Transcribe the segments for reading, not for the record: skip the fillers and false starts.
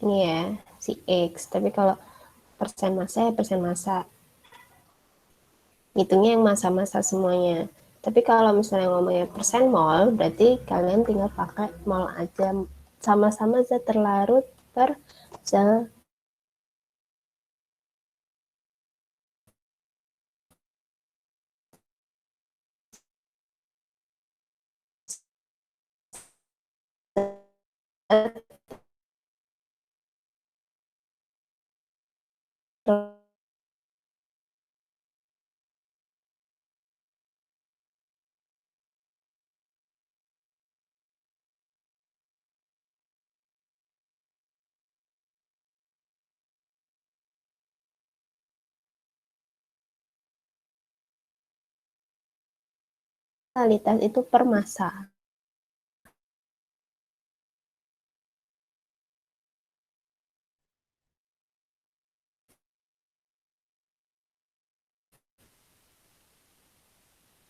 ini ya, si X. Tapi kalau persen massa ya persen massa. Hitungnya yang massa-massa semuanya. Tapi kalau misalnya ngomongnya persen mol, berarti kalian tinggal pakai mol aja. Sama-sama zat terlarut per sel. Totalitas itu per massa.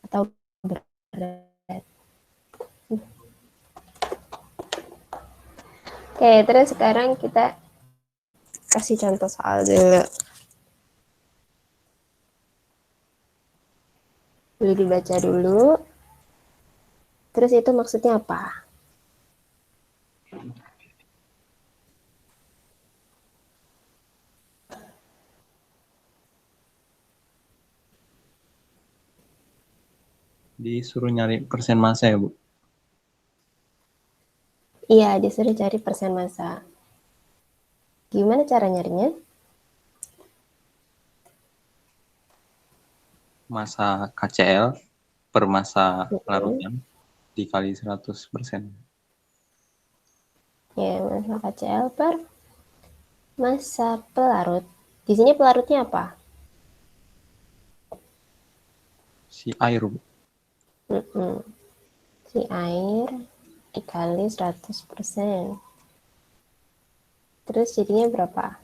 Atau berat. Oke, terus sekarang kita kasih contoh soal dulu. Boleh dibaca dulu. Terus itu maksudnya apa? Disuruh nyari persen massa ya, Bu? Iya, disuruh cari persen massa. Gimana cara nyarinya? Massa KCl per massa larutan dikali 100%. Ya, massa KCl per massa pelarut. Di sini pelarutnya apa? Si air, Bu. Si air dikali 100%. Terus jadinya berapa?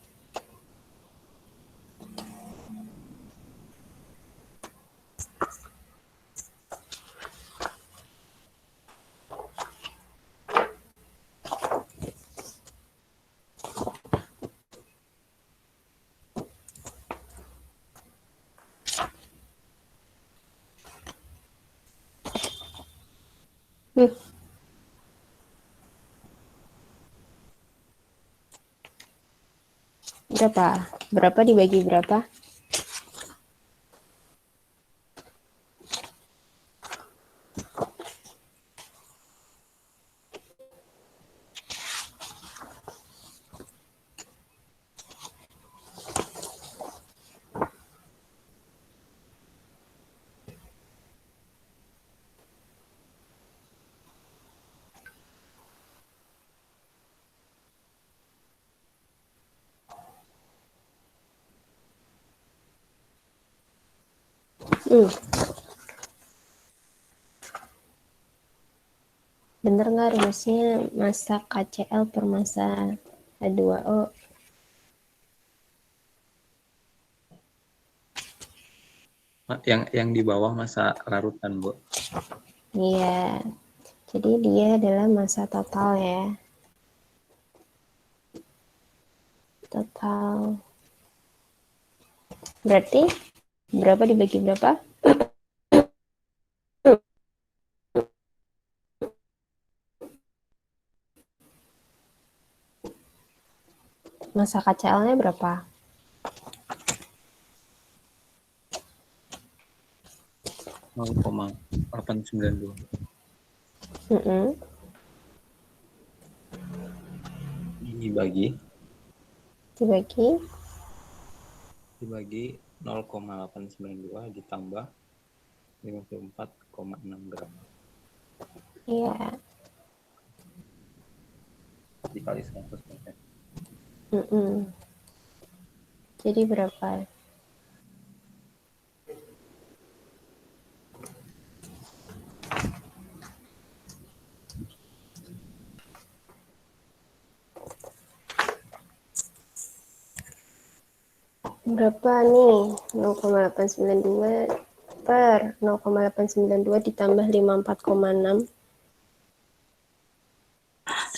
Berapa? Berapa dibagi berapa? Bener nggak rumusnya massa KCl per massa H2O? Yang di bawah massa larutan, Bu. Iya, jadi dia adalah massa total ya. Total. Berarti berapa dibagi berapa? Massa KCl-nya berapa? 0,892. Dibagi Dibagi 0,892 ditambah 54,6 gram. Iya. Dikali 100%. Jadi berapa? Berapa nih? 0,892 per 0,892 ditambah 54,6.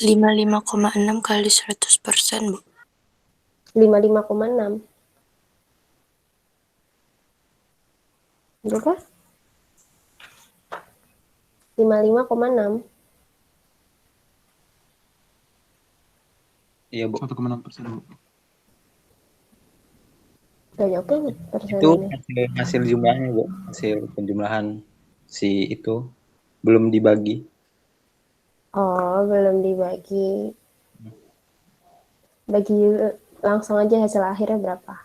55,6 kali 100%, Bu. 55,6. Berapa? 55,6. Iya, Bu. 1,6%, Bu. Banyak banget Itu persenannya. hasil jumlahnya, Bu. Hasil penjumlahan si itu belum dibagi. Oh, belum dibagi. Bagi langsung aja hasil akhirnya berapa?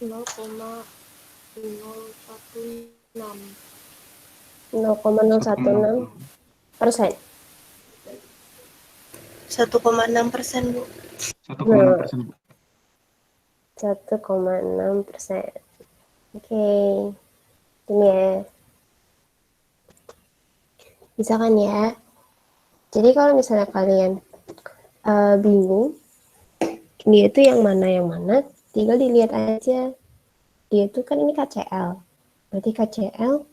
0,016% 1,6%, Bu. 1,6%, Bu. 1,6%. Oke, ini ya. Misalkan ya. Jadi kalau misalnya kalian bingung, dia itu yang mana, tinggal dilihat aja. Dia itu kan ini KCL. Berarti KCL,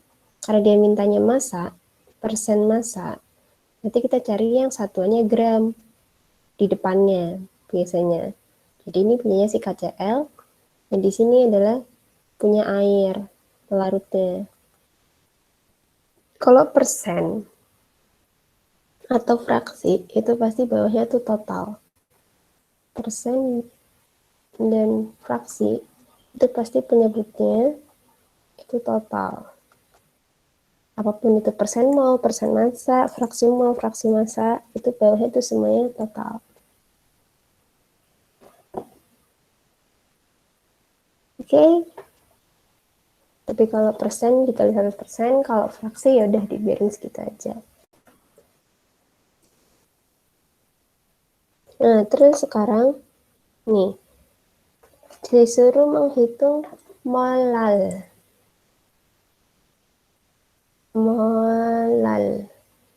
karena dia mintanya massa, persen massa, nanti kita cari yang satuannya gram di depannya biasanya. Jadi ini punyanya si KCL, dan di sini adalah punya air pelarutnya. Kalau persen atau fraksi itu pasti bawahnya tuh total. Persen dan fraksi itu pasti penyebutnya itu total. Apapun itu persen mol, persen massa, fraksi massa, itu bawahnya itu semuanya total. Oke. Tapi kalau persen dikali 100%, kalau fraksi ya udah dibiarin segitu aja. Nah, terus sekarang nih disuruh menghitung molal.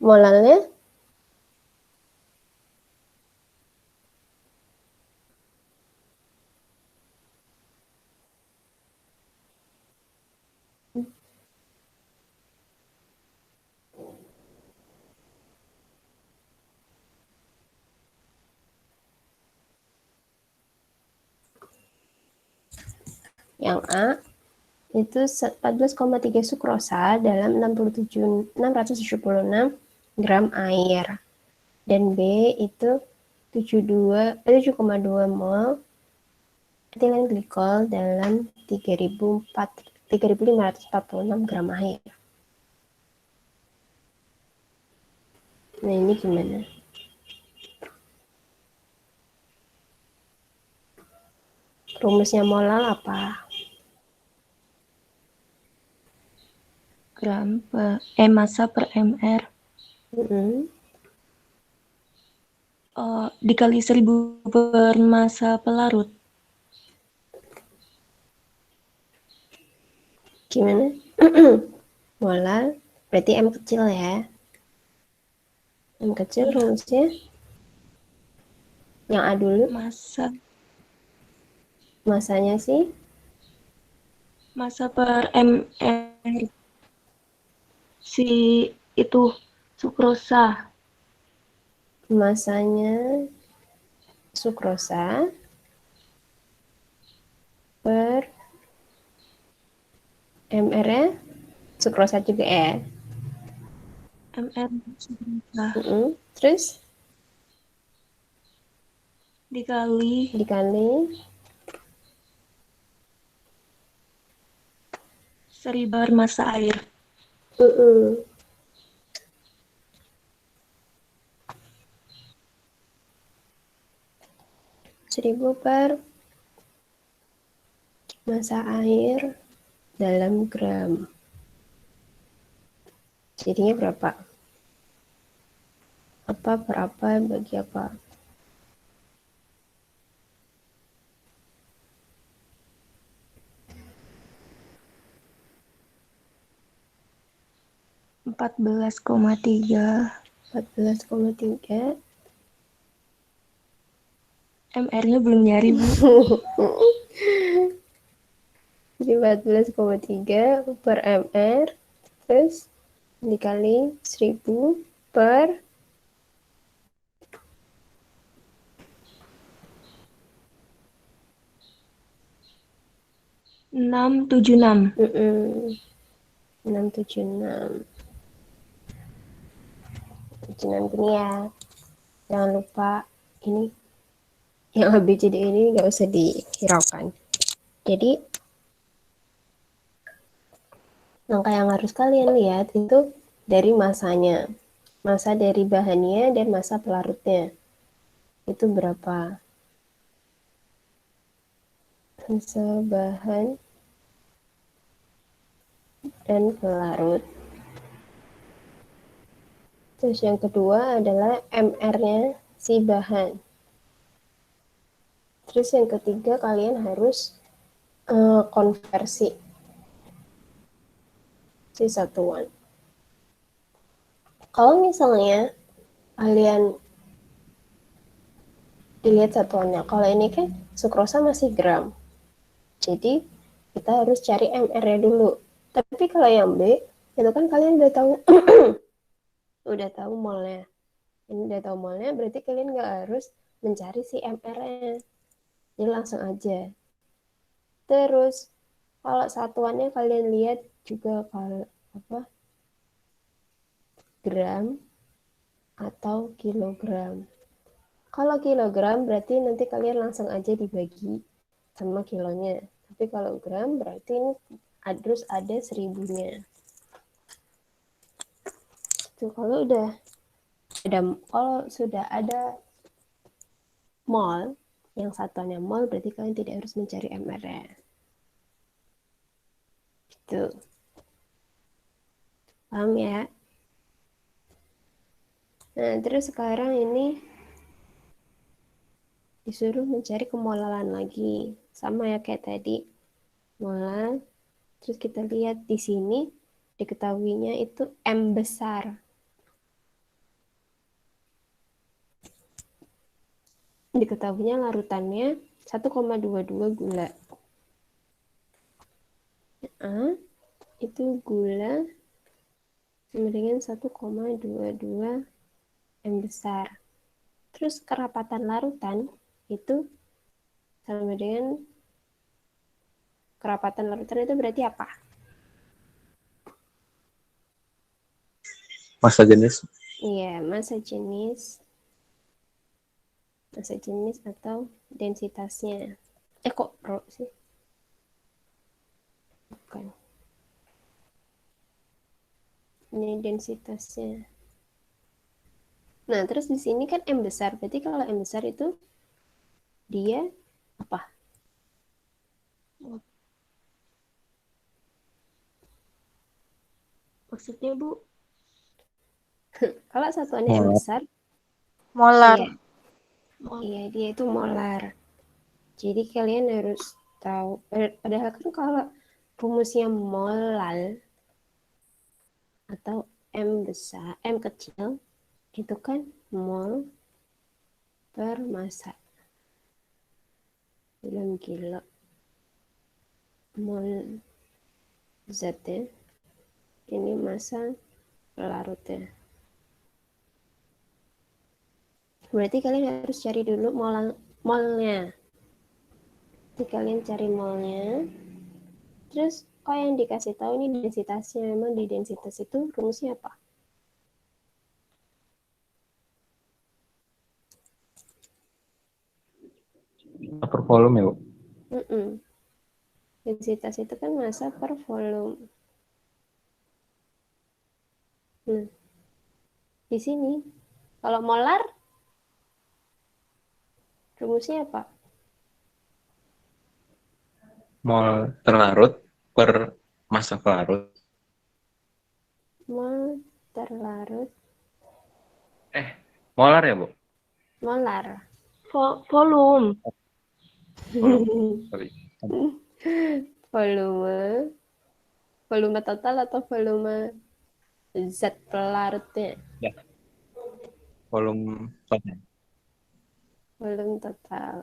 Molalnya yang A itu 14,3 sukrosa dalam 676 gram air. Dan B itu 7,2 mol etilen glikol dalam 3.546 gram air. Nah, ini gimana? Rumusnya molal apa? Gram per massa per mr dikali 1000 per massa pelarut. Gimana? Molal berarti M kecil ya. M kecil rumusnya yang A dulu. Masanya sih? Massa per mr. Si itu sukrosa. Masanya sukrosa per MR-nya sukrosa juga ya. mr sukrosa. Terus dikali 1000 per massa air. 1000 per massa air dalam gram. Jadinya berapa? Apa per apa bagi apa? Empat belas koma tiga. MR-nya belum nyari, Bu. Jadi 14,3 per MR terus dikali 1000 per 676. 676. 676 gini ya. Jangan lupa ini yang ABCD ini nggak usah dihiraukan. Jadi langkah yang harus kalian lihat itu dari masanya. Masa dari bahannya dan masa pelarutnya. Itu berapa? Masa bahan dan pelarut. Terus yang kedua adalah MR-nya si bahan. Terus yang ketiga kalian harus konversi si satuan. Kalau misalnya kalian dilihat satuannya, kalau ini kan sukrosa masih gram, jadi kita harus cari MR-nya dulu. Tapi kalau yang B, itu kan kalian udah tahu udah tahu molnya. Ini udah tahu molnya, berarti kalian nggak harus mencari si MR-nya. Jadi langsung aja. Terus kalau satuannya kalian lihat juga kalau apa gram atau kilogram. Kalau kilogram berarti nanti kalian langsung aja dibagi sama kilonya. Tapi kalau gram berarti ini harus ada 1000-nya. Itu kalau sudah ada mol, yang satuannya mol berarti kalian tidak harus mencari MR-nya. Gitu. Paham ya? Nah, terus sekarang ini disuruh mencari kemolaran lagi. Sama ya kayak tadi. Molar. Terus kita lihat di sini diketahuinya itu M besar. Diketahuinya larutannya 1,22 gula. Itu gula sama dengan 1,22 M besar. Terus kerapatan larutan itu sama dengan kerapatan larutan itu berarti apa? Masa jenis. Iya, massa jenis atau densitasnya. Kok Rho sih? Bukan. Ini densitasnya. Nah, terus di sini kan M besar. Berarti kalau M besar itu dia apa? Maksudnya, Bu? Kalau satuannya M besar, Molar. iya dia itu molar. Jadi kalian harus tahu. Padahal kan kalau rumusnya molal atau M kecil, itu kan mol per massa. Dalam kilo. Mol zatnya. Ini massa pelarutnya. Berarti kalian harus cari dulu molnya. Jadi kalian cari molnya. Terus yang dikasih tahu ini densitasnya. Memang di densitas itu rumusnya apa? Per volume ya, Bu? Densitas itu kan massa per volume. Nah, di sini kalau molar rumusnya apa? Mol terlarut per massa pelarut. Mol terlarut Molar ya, Bu? molar. Volume. Sorry. Volume total atau volume zat pelarutnya? Ya. Volume total. Volume total.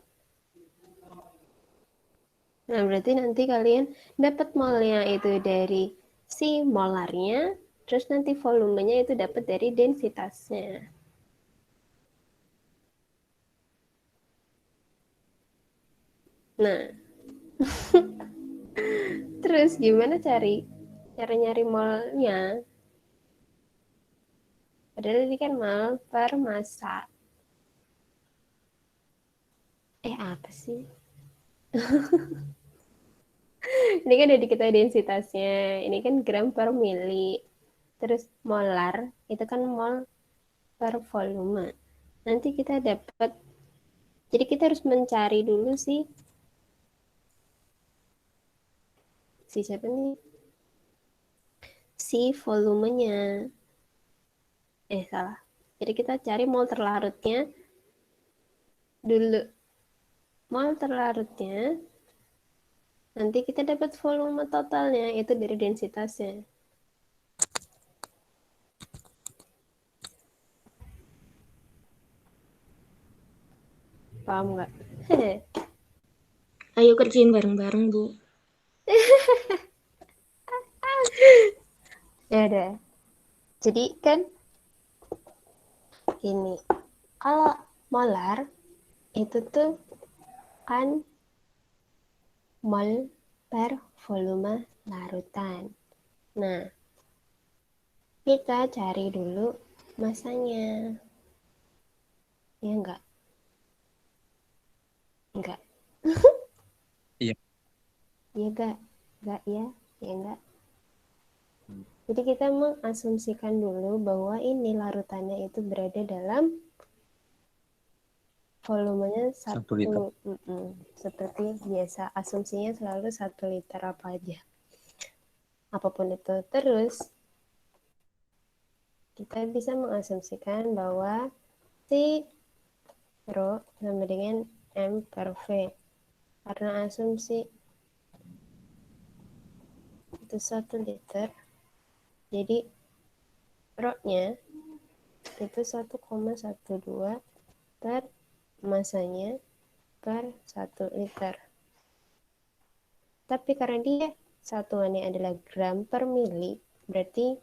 Nah, berarti nanti kalian dapat molnya itu dari si molarnya Terus nanti volumenya itu dapat dari densitasnya. Nah, terus gimana cara nyari molnya? Padahal ini kan mol per massa. Apa sih? Ini kan udah diketahui densitasnya. Ini kan gram per mili. Terus molar, itu kan mol per volume. Nanti kita dapat, jadi kita harus mencari dulu si siapa nih? Si volumenya. Salah. Jadi kita cari mol terlarutnya dulu. Mol terlarutnya, nanti kita dapat volume totalnya, itu dari densitasnya. Paham nggak? Ayo kerjain bareng-bareng, Bu. Ya udah. Jadi kan gini, kalau molar itu tuh kan mol per volume larutan. Nah, kita cari dulu masanya. Ya enggak? Enggak. Iya. Iya enggak? Enggak ya? Ya enggak? Jadi kita mengasumsikan dulu bahwa ini larutannya itu berada dalam volumenya 1 liter. Seperti biasa, asumsinya selalu 1 liter apa aja. Apapun itu. Terus, kita bisa mengasumsikan bahwa si rho sama dengan M per V. Karena asumsi itu 1 liter, jadi rho-nya itu 1,12 per masanya per 1 liter. Tapi karena dia satuannya adalah gram per mili, berarti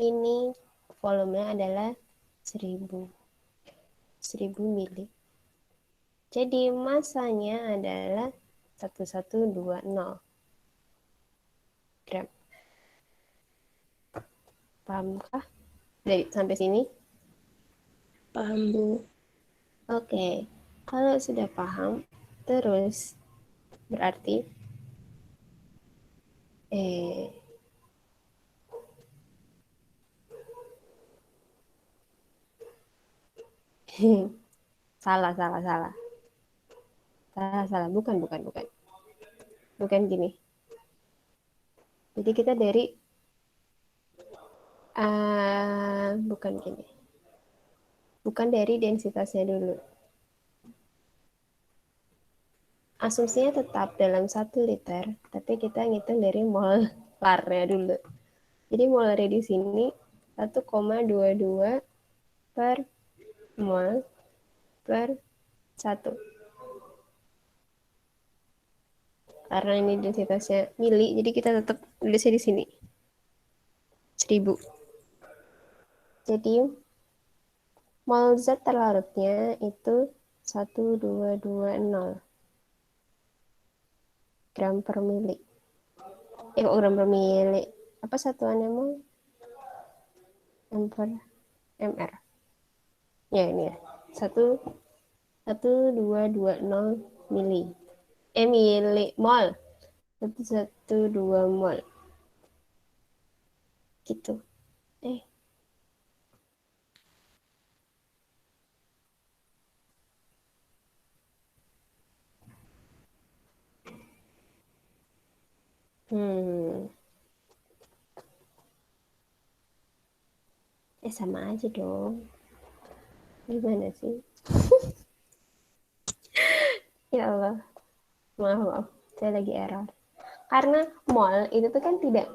ini volumenya adalah 1000 mili. Jadi masanya adalah 1120 gram. Pahamkah? Sampai sini? Paham, Bu. Oke. Kalau sudah paham, terus berarti salah. Bukan gini. Jadi kita dari bukan gini. Bukan dari densitasnya dulu. Asumsinya tetap dalam 1 liter, tapi kita ngitung dari molarnya dulu. Jadi molarnya di sini 1,22 per mol per 1. Karena ini densitasnya mili, jadi kita tetap tulisnya di sini. 1000. Jadi mol zat terlarutnya itu 1220 gram per mili. Kok gram per mili? Apa satuannya mol? mr. Ya ini ya. 1220 mili. Mili mol. 112 mol. Gitu. Sama aja dong. Gimana sih? Ya Allah. Maaf. Saya lagi error. Karena mol itu tuh kan tidak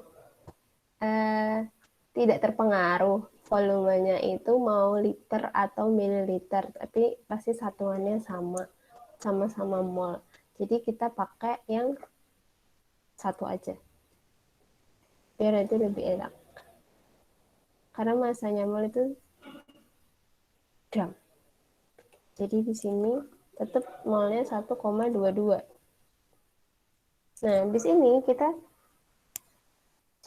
terpengaruh volumenya itu mau liter atau mililiter, tapi pasti satuannya sama-sama mol. Jadi kita pakai yang satu aja. Biar itu lebih enak. karena masanya mol itu gram. Jadi di sini tetap molnya 1,22. Nah, di sini kita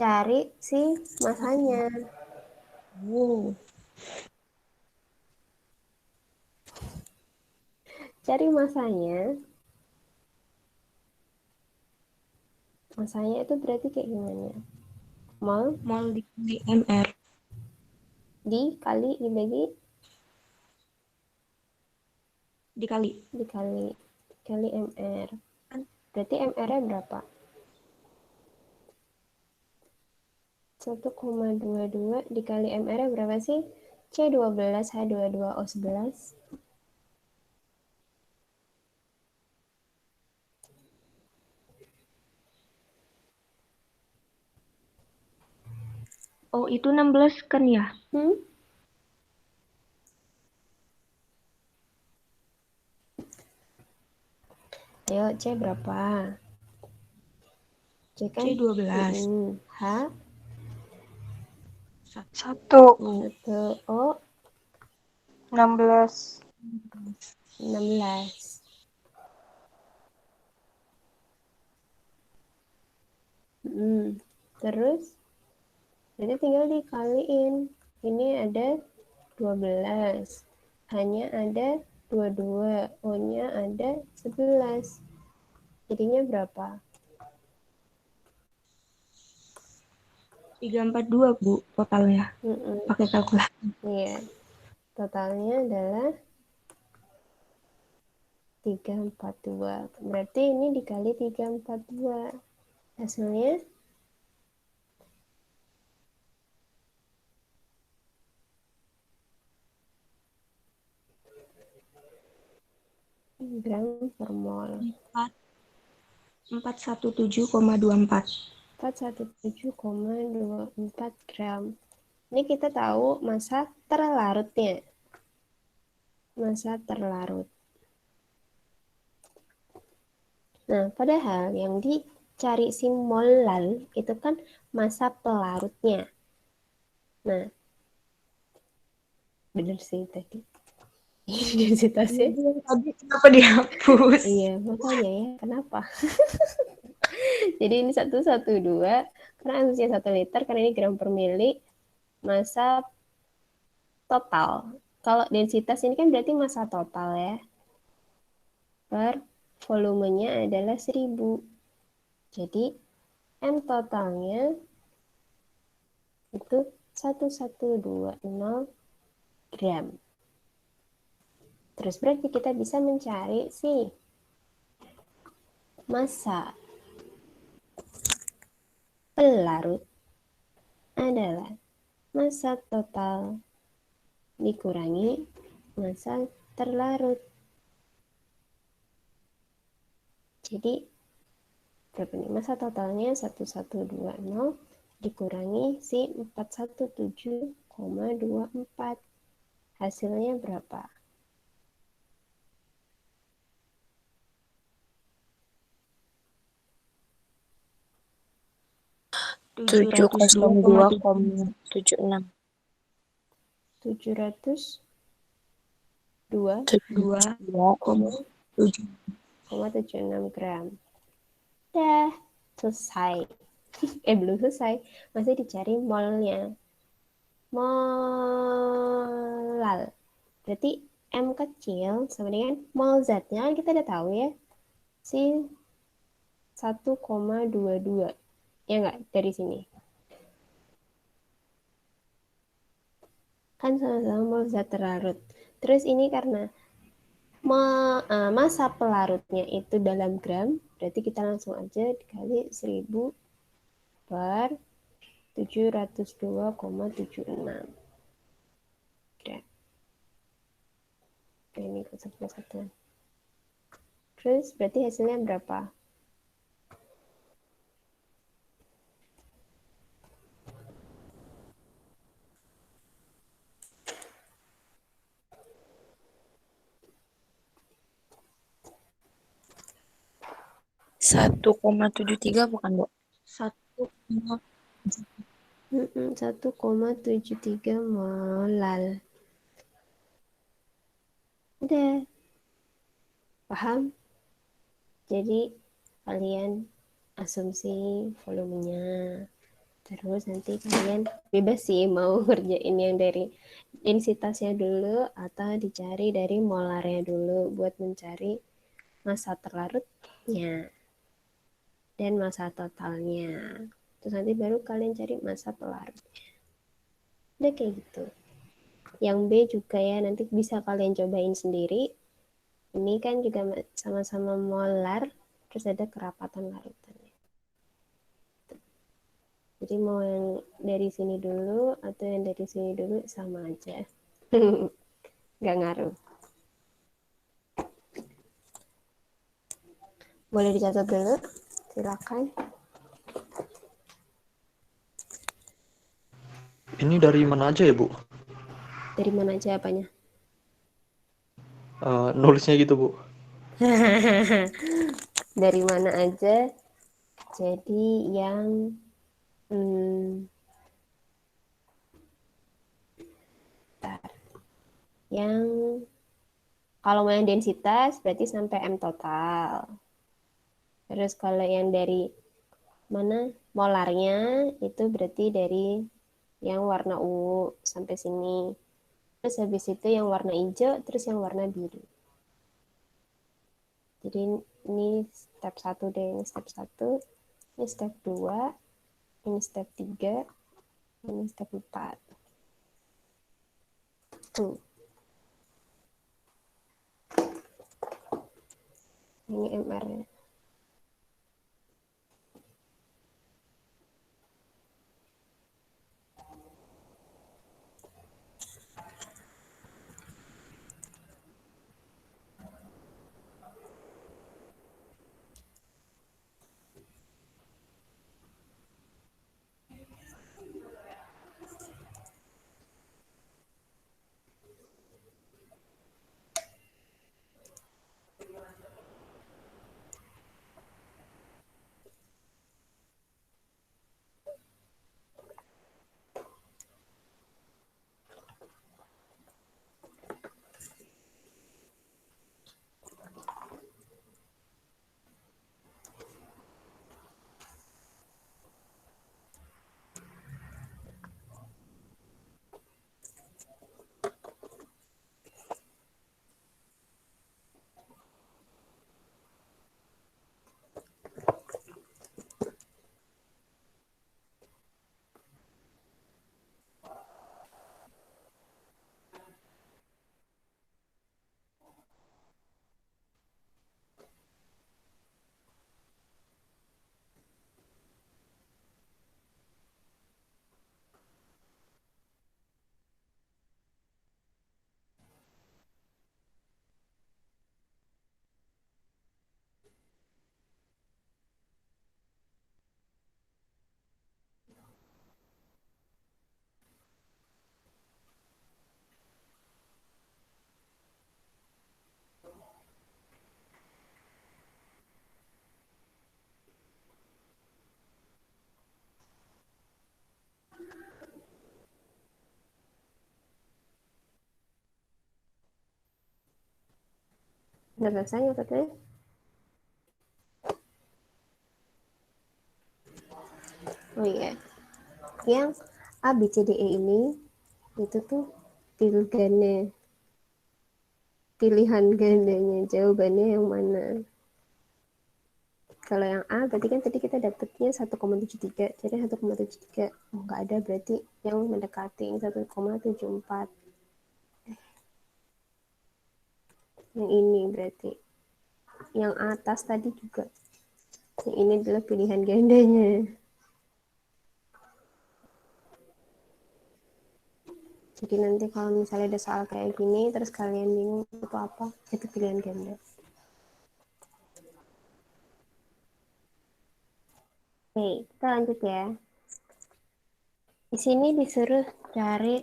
cari si masanya. Oh, Cari masanya. Masanya itu berarti kayak gimana? Mol mol dikali mr dikali dibagi dikali dikali mr. Berarti mr-nya berapa? 1,22 dikali mr-nya berapa sih? C12 H22 O11. Oh, itu 16 kan ya? Ayo, C berapa? C kan? C 12. H 1. 1 O 16. 16. Terus jadi tinggal dikaliin. Ini ada 12. Hanya ada 22. O-nya ada 11. Jadinya berapa? 342, Bu, totalnya. Pakai kalkulator. Iya. Totalnya adalah 342. Berarti ini dikali 342. Hasilnya gram per mol. 417,24. 417,24 gram. Ini kita tahu massa terlarutnya. Massa terlarut. Nah, padahal yang dicari si molal itu kan massa pelarutnya. Nah, bener sih tadi. Intensitasnya. Tadi kenapa dihapus? Iya, makanya ya, kenapa? Jadi ini 112, karena asumsinya 1 liter, karena ini gram per mili, massa total. Kalau densitas ini kan berarti massa total ya. Per volumenya adalah 1000. Jadi M totalnya itu 1120 gram. Terus berarti kita bisa mencari si massa pelarut adalah massa total dikurangi massa terlarut. Jadi berapa nih? Massa totalnya 1120 dikurangi si 417,24. Hasilnya berapa? Tujuh 702,76. 702,76 gram. Dah, selesai. Belum selesai. Masih dicari molnya. Molal. Berarti M kecil sama dengan mol zatnya kan kita udah tahu ya. Si 1,22. Ya enggak? Dari sini. Kan sama-sama mol zat terlarut. Terus ini karena massa pelarutnya itu dalam gram, berarti kita langsung aja dikali 1000 per 702,76 gram. Ini kesatuan. Terus berarti hasilnya berapa? Satu 1,73 bukan, Bu? 1,7. 1,73 molal. Udah, paham? Jadi kalian asumsi volumenya. Terus nanti kalian bebas sih mau ngerjain yang dari densitasnya dulu atau dicari dari molarnya dulu buat mencari massa terlarutnya dan massa totalnya. Terus nanti baru kalian cari massa pelarutnya. Udah kayak gitu. Yang B juga ya, nanti bisa kalian cobain sendiri. Ini kan juga sama-sama molar, terus ada kerapatan larutannya. Jadi mau yang dari sini dulu atau yang dari sini dulu sama aja. Nggak ngaruh. Boleh dicatat dulu, silakan. Ini dari mana aja ya, Bu? Dari mana aja apanya? Nulisnya gitu, Bu. Dari mana aja? Jadi yang yang kalau yang densitas berarti sampai M total. Terus kalau yang dari mana molarnya itu berarti dari yang warna ungu sampai sini. Terus habis itu yang warna hijau, terus yang warna biru. Jadi ini step 1 deh, ini step 1, ini step 2, ini step 3, ini step 4. Tuh. Ini MR-nya. Udah selesai nyatetnya? Oh iya. Yang A, B, C, D, E ini itu tuh pilihan gandanya, jawabannya yang mana? Kalau yang A berarti kan tadi kita dapetnya 1,73, jadi 1,73. Oh, nggak ada berarti yang mendekati 1,74. Yang ini berarti. Yang atas tadi juga. Yang ini adalah pilihan gandanya. Jadi nanti kalau misalnya ada soal kayak gini, terus kalian bingung itu apa, itu pilihan ganda. Oke, kita lanjut ya. Di sini disuruh cari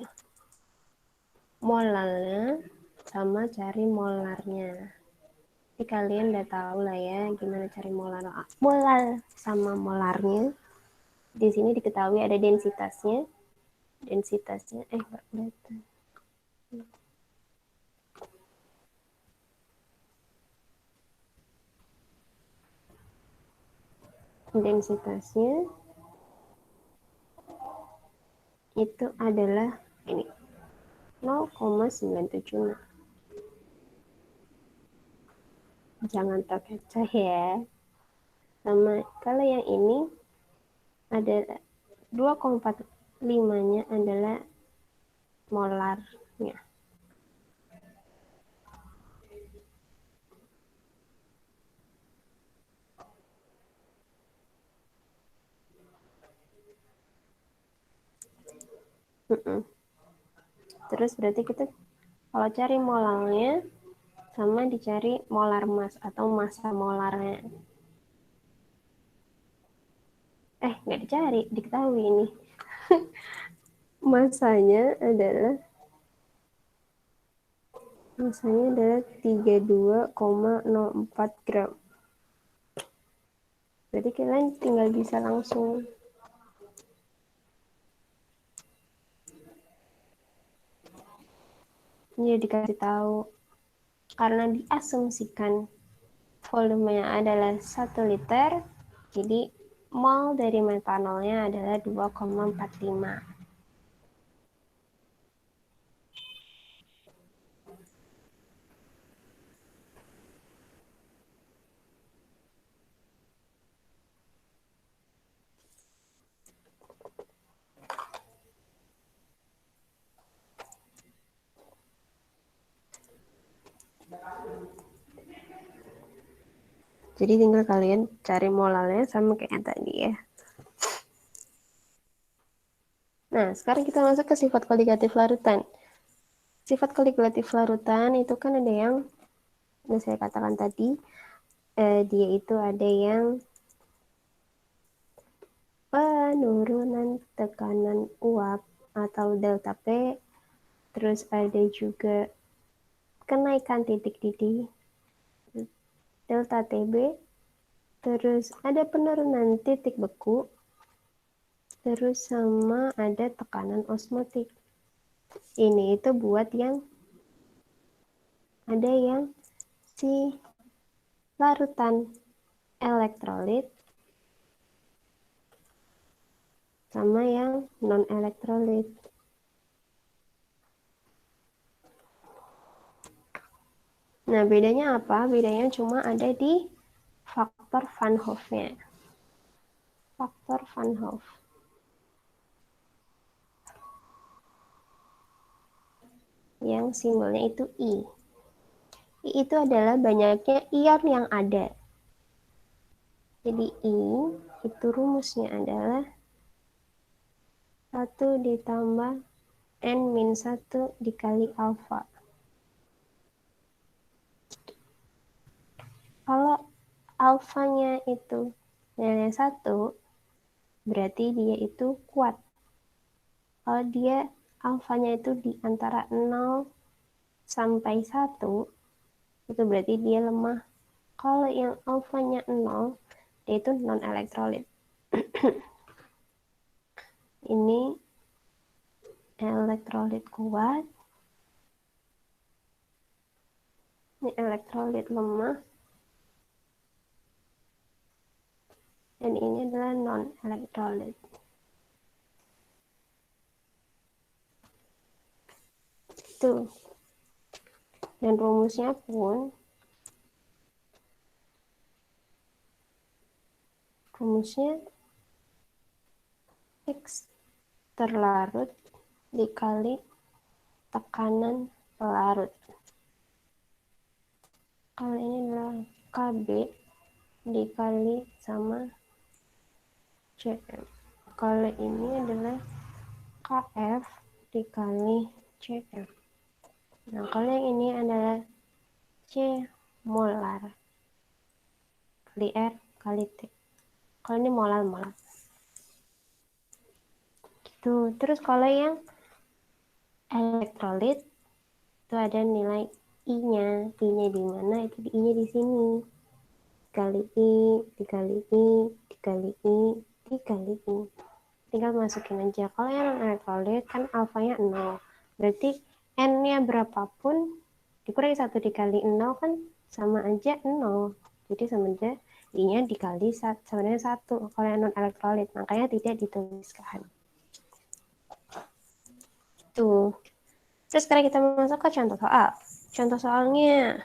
molalnya sama cari molarnya. Jadi kalian udah tahu lah ya gimana cari molal sama molarnya. Di sini diketahui ada densitasnya. Densitasnya nggak kelihatan. Densitasnya itu adalah ini 0,976. Jangan terkecoh ya. Sama kalau yang ini ada 2,45-nya adalah molarnya. Terus berarti kita kalau cari molalnya sama dicari molar mass atau massa molarnya. Nggak dicari, diketahui ini. Masanya adalah 32,04 gram. Jadi kalian tinggal bisa langsung ini dikasih tahu karena diasumsikan volumenya adalah 1 liter, jadi mol dari metanolnya adalah 2,45. Jadi tinggal kalian cari molalnya sama kayak yang tadi ya. Nah, sekarang kita masuk ke sifat koligatif larutan. Sifat koligatif larutan itu kan ada yang saya katakan tadi, dia itu ada yang penurunan tekanan uap atau delta P, terus ada juga kenaikan titik didih delta TB, terus ada penurunan titik beku, terus sama ada tekanan osmotik. Ini itu buat yang ada yang si larutan elektrolit sama yang non elektrolit. Nah, bedanya apa? Bedanya cuma ada di faktor Van Hoff-nya. Faktor Van Hoff. Yang simbolnya itu I. I itu adalah banyaknya ion yang ada. Jadi I itu rumusnya adalah 1 ditambah N-1 dikali alfa. Kalau alfanya itu nilai 1, berarti dia itu kuat. Kalau dia alfanya itu di antara 0 sampai 1, itu berarti dia lemah. Kalau yang alfanya 0, dia itu non-elektrolit. Ini elektrolit kuat. Ini elektrolit lemah. Dan ini adalah non-elektrolit. Tuh. Dan rumusnya pun X terlarut dikali tekanan pelarut. Kalau ini adalah KB dikali sama CM. Kalau ini adalah KF dikali CM. Nah, kalau yang ini adalah C molar kali R kali T. Kalau ini molar. Gitu. Terus kalau yang elektrolit itu ada nilai I-nya. I-nya di mana? Itu I-nya di sini. Dikali I, dikali I, dikali I, dikali I. tinggal masukin aja. Kalau yang non-elektrolit kan alfanya 0. Berarti N-nya berapapun dikurangi 1 dikali 0 kan sama aja 0. Jadi sama aja I-nya dikali sama dengan 1 kalau yang non-elektrolit. Makanya tidak dituliskan. Tuh. Terus sekarang kita masuk ke contoh soal. Contoh soalnya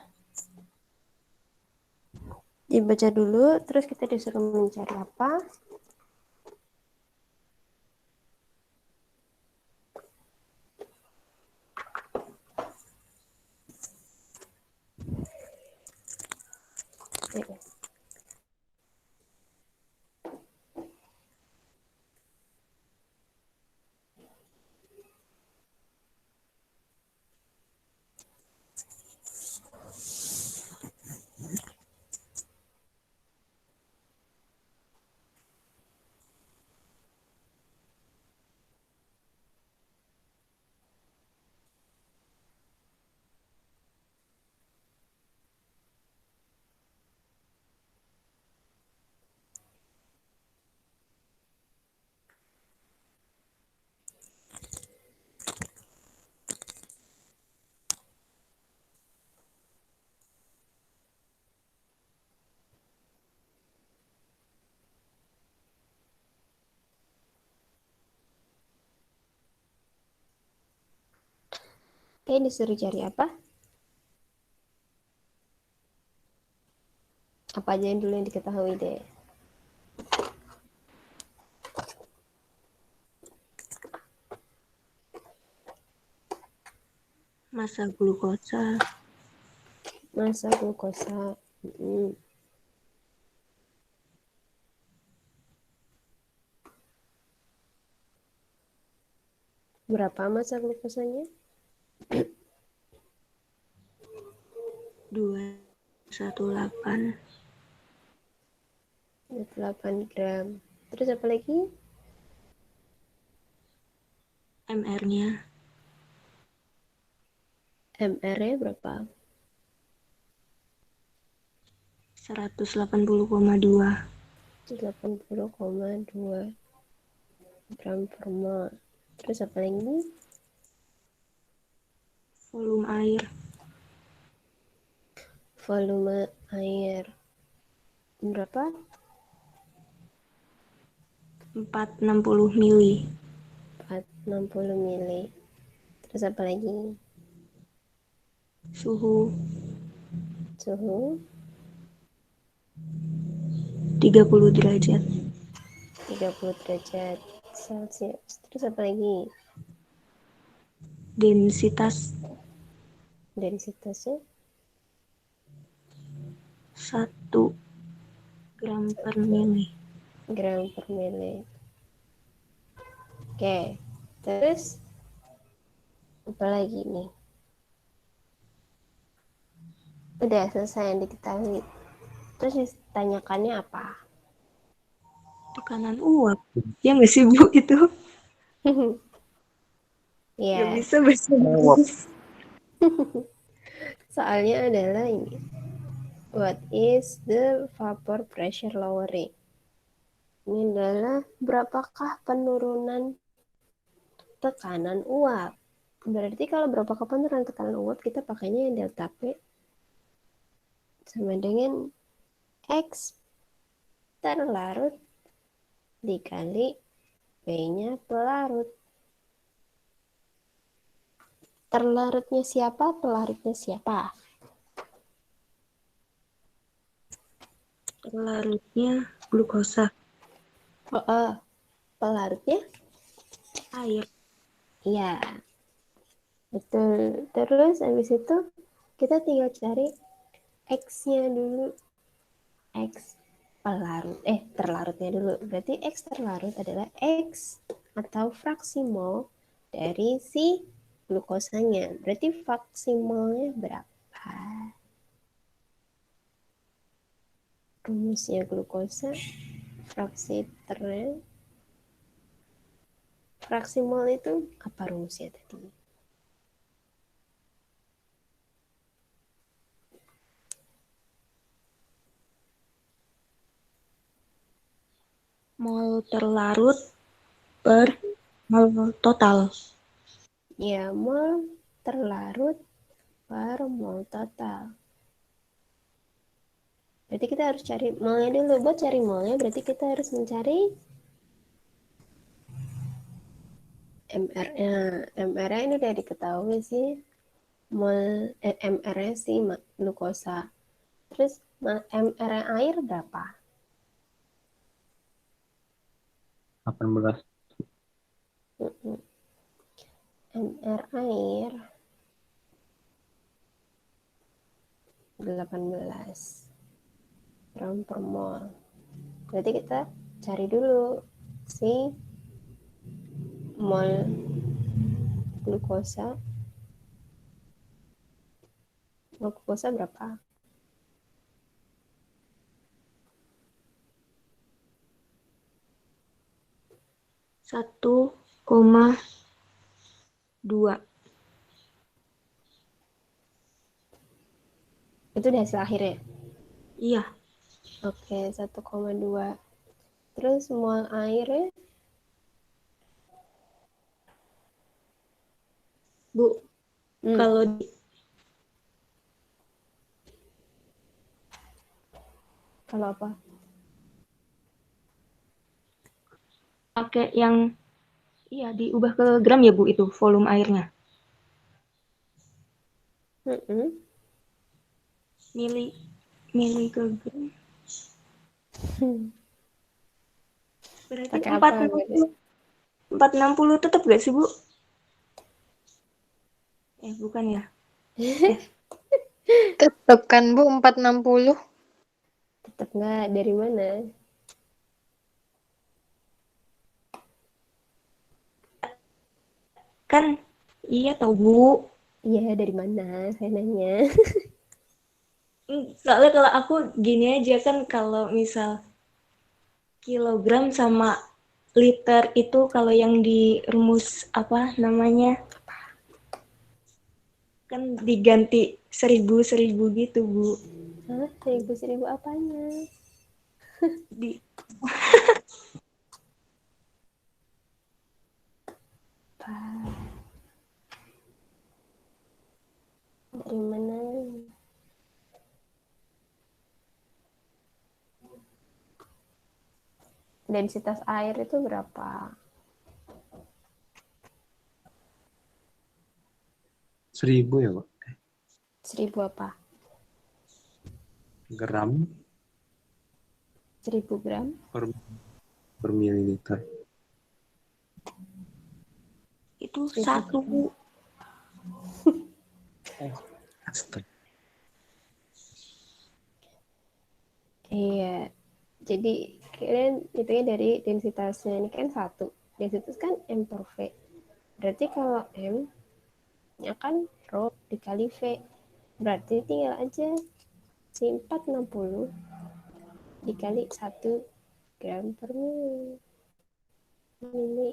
dibaca dulu, terus kita disuruh mencari apa? Oke, disuruh cari apa? Apa aja yang dulu yang diketahui deh. Massa glukosa. Massa glukosa. Berapa massa glukosanya? 218. 8 gram. Terus apa lagi? MR-nya MR-nya berapa? 180,2. 80,2 gram per mol. Terus apa lagi? Volume air Volume air berapa? 460 mili. 460 mili. Terus apa lagi? Suhu Suhu 30 derajat. 30 derajat Celcius. Terus apa lagi? Densitasnya 1 gram per mili. gram per mili. Oke. Terus apa lagi nih? Udah selesai yang diketahui. Terus ditanyakannya apa? Tekanan uap. Ya nggak sih Bu itu? Nggak Ya, bisa bahasa Inggris. soalnya adalah ini. What is the vapor pressure lowering? Ini adalah berapakah penurunan tekanan uap. Berarti kalau berapakah penurunan tekanan uap, kita pakainya yang delta P sama dengan X terlarut dikali P-nya pelarut. Terlarutnya siapa? Pelarutnya siapa? Larutnya glukosa. Pelarutnya? Air. Iya, betul. Terus habis itu kita tinggal cari X-nya dulu. X terlarutnya dulu. Berarti X terlarut adalah X atau fraksi mol dari si glukosanya. Berarti fraksi molnya berapa? Rumusnya glukosa, fraksi mol itu apa rumusnya tadi? Mol terlarut per mol total. Ya, mol terlarut per mol total. Berarti kita harus cari molnya dulu. Buat cari molnya berarti kita harus mencari MR-nya. MR-nya ini udah diketahui sih. MR-nya sih glukosa. Terus MR-nya air berapa? 18. MR air 18 gram per mol. Berarti kita cari dulu si mol glukosa. Mol glukosa berapa? 1,2. Itu udah hasil akhirnya. Iya, Oke, 1,2. Terus mol airnya Bu. Kalau apa? pakai yang diubah ke gram ya Bu itu volume airnya. Mili ke gram. Berarti Pakai apa? 460 tetap gak sih Bu? Bukan ya. Tetap kan Bu 460. Tetap nggak, dari mana? Kan iya tahu Bu. Iya, dari mana? Saya nanya. Soalnya kalau aku gini aja kan, kalau misal kilogram sama liter itu kalau yang di rumus apa namanya kan diganti 1000 gitu Bu. Hah? 1000 apanya? Di Dari mana? Densitas air itu berapa? 1000 ya, Pak? 1000 apa? Gram 1000 gram? per mililiter. itu 1 Bu. Astaga. Iya. Jadi kalian hitungnya dari densitasnya. Ini kan 1. Densitas kan M per V. Berarti kalau M nya kan rho dikali V. Berarti tinggal aja si 460 dikali 1 gram per mili.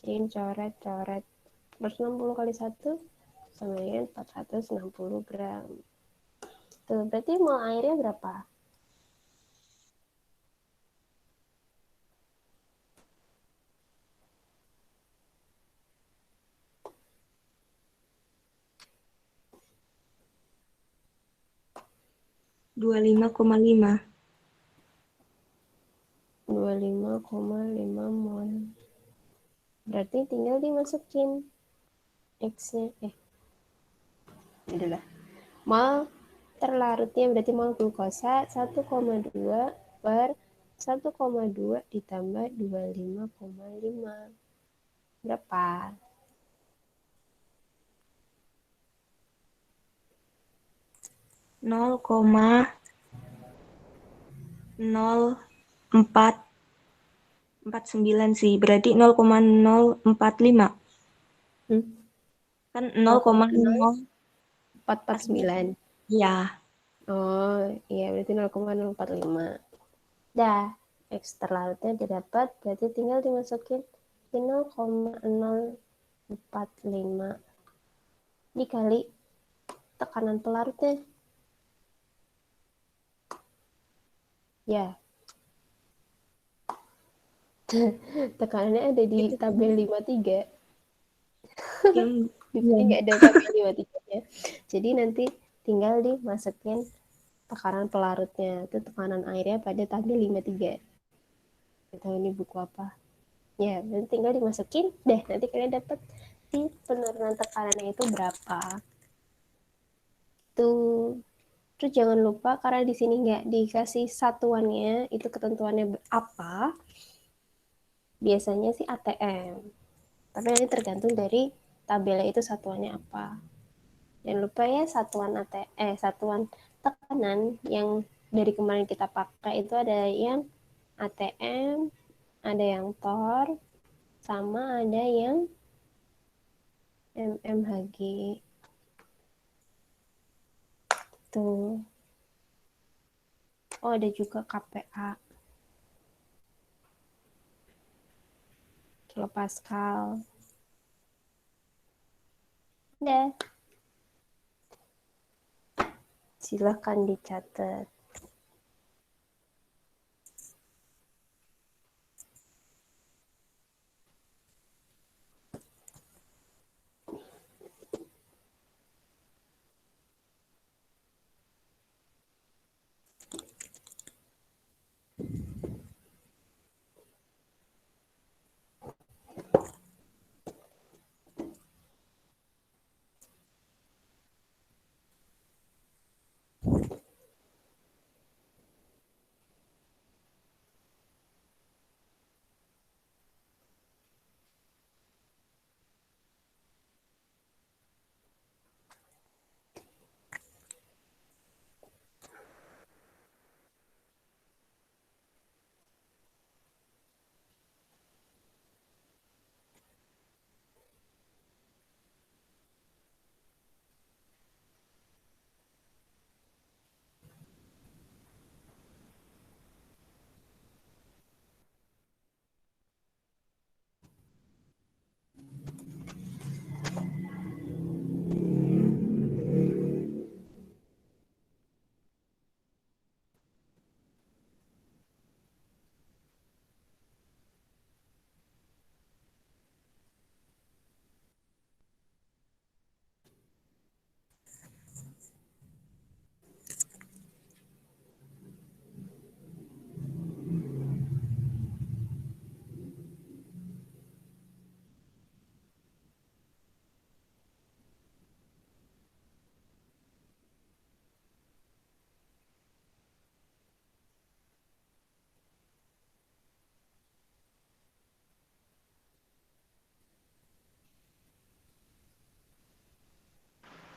Jadi coret 460 kali 1 sama dengan 460 gram. Tuh, berarti mol airnya berapa? Dua 25,5. 25,5 mol. Berarti tinggal dimasukin X-nya. Adalah. Mol terlarutnya berarti mol glukosa 1,2 per 1,2 ditambah 25,5. Berapa? 0,0449 sih. Berarti 0,045. Kan 0,0449. Iya. Oh, iya berarti 0,045. Dah, X terlarutnya didapat, berarti tinggal dimasukin 0,045 dikali tekanan pelarutnya. Ya. Tekanannya ada di Itu tabel 53. yang Di sini nggak ada tabel 53-nya. Jadi nanti tinggal dimasukin tekanan pelarutnya. Itu tekanan airnya pada tabel 53. Kita ini buku apa? Ya, nanti tinggal dimasukin deh. Nanti kalian dapat si penurunan tekanannya itu berapa. Tuh. Terus jangan lupa karena di sini nggak dikasih satuannya, itu ketentuannya apa, biasanya sih ATM. Tapi nanti tergantung dari tabelnya itu satuannya apa. Jangan lupa ya satuan tekanan yang dari kemarin kita pakai itu ada yang ATM, ada yang TOR, sama ada yang mmHg. Tuh. Oh, ada juga KPA. Kilopascal. Udah. Silahkan dicatat.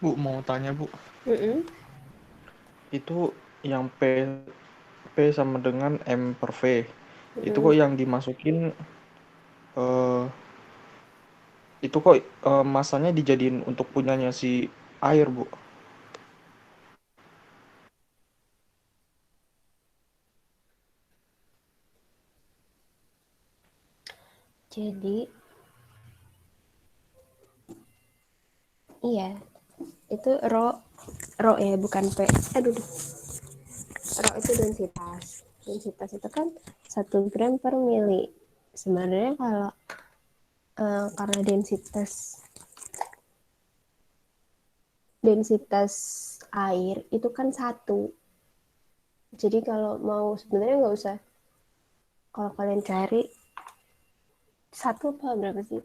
Bu, mau tanya Bu, itu yang P sama dengan M per V, itu kok yang dimasukin eh, itu kok masanya dijadiin untuk punyanya si air Bu? Jadi, iya, itu rho ya, bukan P. Aduh, rho itu densitas. Densitas itu kan 1 gram per mili. Sebenarnya kalau karena densitas air itu kan 1. Jadi kalau mau sebenarnya nggak usah. Kalau kalian cari 1 apa berapa sih?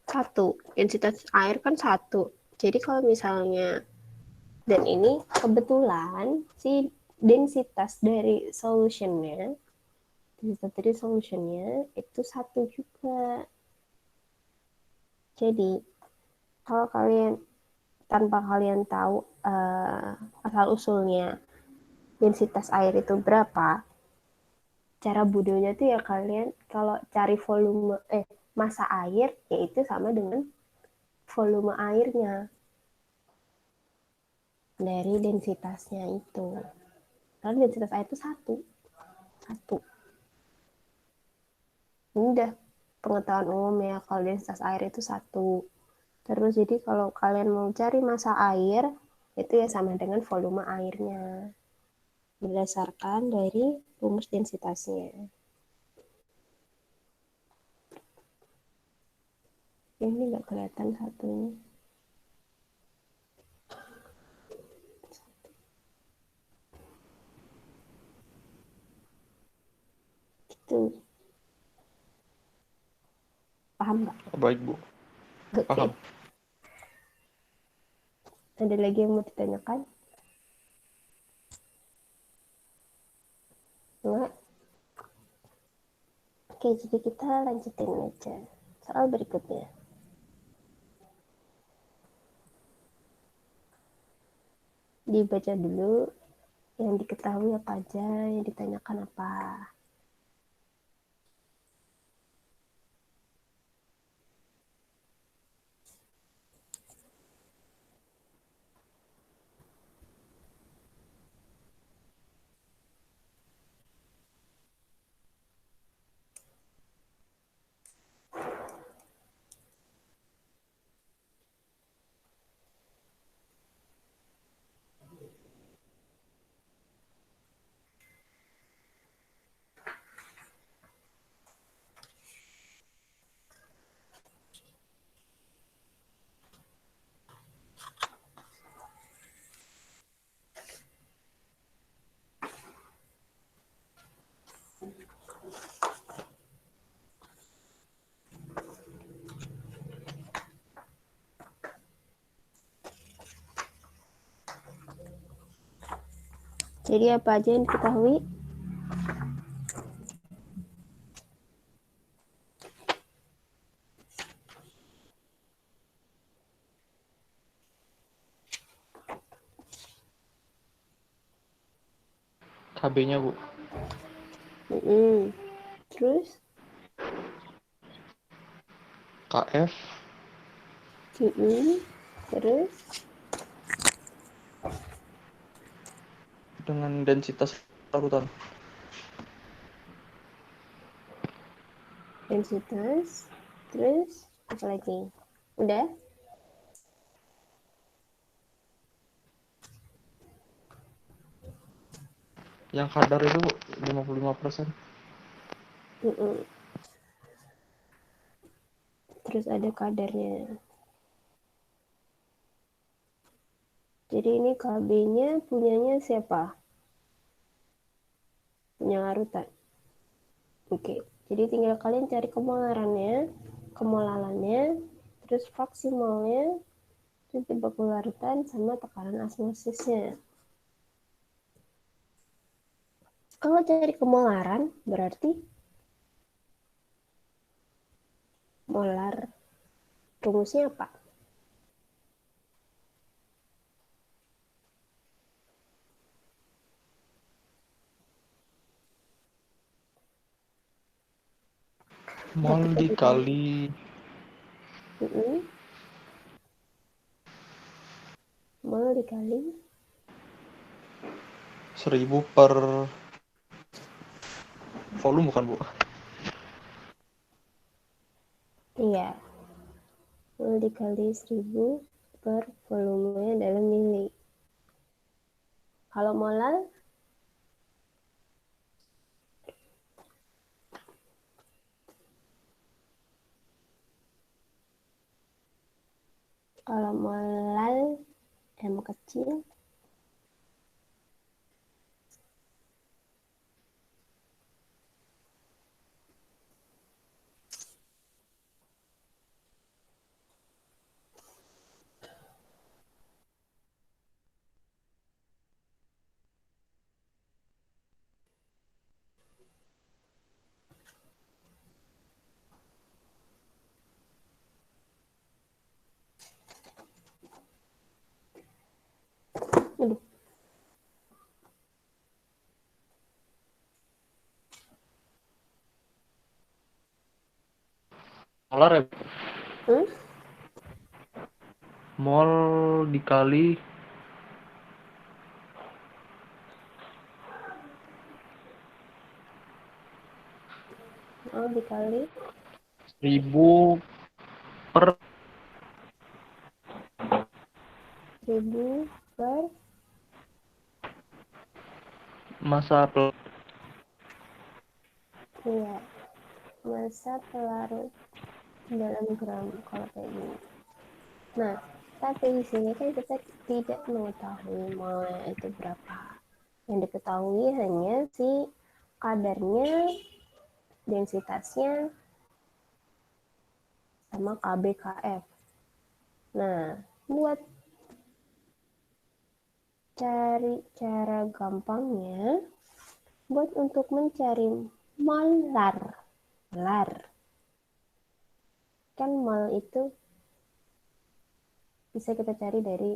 1. Densitas air kan 1. Jadi kalau misalnya, dan ini kebetulan si densitas dari solutionnya itu 1 juga. Jadi kalau kalian tanpa kalian tahu asal usulnya densitas air itu berapa, cara bodohnya tuh ya kalian kalau cari volume massa air yaitu sama dengan volume airnya dari densitasnya itu. Karena densitas air itu 1. Ini udah pengetahuan umum ya kalau densitas air itu 1. Terus jadi kalau kalian mau cari massa air itu ya sama dengan volume airnya berdasarkan dari rumus densitasnya. Ini nggak kelihatan satunya. Gitu. Paham nggak? Baik, Bu. Oke. Paham. Ada lagi yang mau ditanyakan? Enggak? Oke, jadi kita lanjutin aja. Soal berikutnya. Dibaca dulu yang diketahui apa aja, yang ditanyakan apa. Jadi apa aja yang diketahui? KB-nya, Bu. Terus? KF Terus? dengan densitas larutan. Densitas. Terus? Apa lagi? Udah? Yang kadar itu 55%. Terus ada kadarnya. Jadi ini KB-nya punyanya siapa? Punya larutan. Oke, jadi tinggal kalian cari kemolarannya, kemolalannya, terus fraksi molnya, terus baku larutan, sama tekanan osmosisnya. Kalau cari kemolaran, berarti molar rumusnya apa? Mol dikali Mol dikali 1000 per volume, bukan, Bu? Iya. Mol dikali 1000 per volumenya dalam mili. Kalau molar? Kalau molal M kecil, Molar ya? hmm? Mol dikali Mol dikali 1000 per 1000 per massa iya, massa pelarut. dalam gram kalau kayak gini. Nah, tapi di sini kan kita tidak mengetahui molnya itu berapa. Yang diketahui hanya si kadarnya, densitasnya, sama KBKF. Nah, buat cari cara gampangnya, buat untuk mencari molar, kan mol itu bisa kita cari dari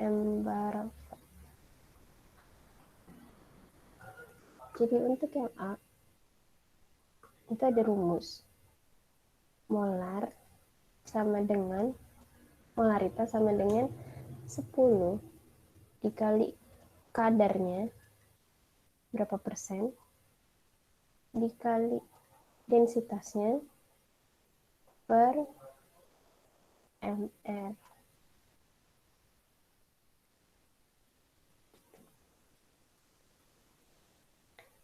M-bar. Jadi untuk yang A itu ada rumus molar sama dengan molaritas sama dengan 10 dikali kadarnya berapa persen dikali densitasnya per ml.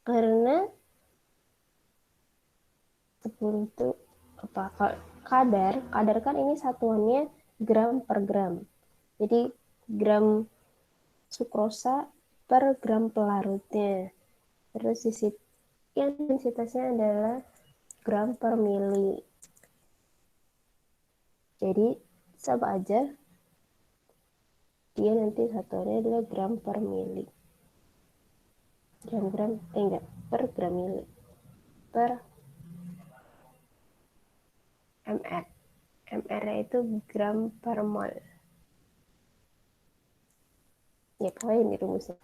Karena 10 itu apa? Kadar kan ini satuannya gram per gram. Jadi gram sukrosa per gram pelarutnya. Terus yang densitasnya adalah gram per mili. Jadi sama aja dia nanti satuannya adalah gram per mili. Enggak, per gram mili. Per mr. mr itu gram per mol. Ya pokoknya ini rumusnya.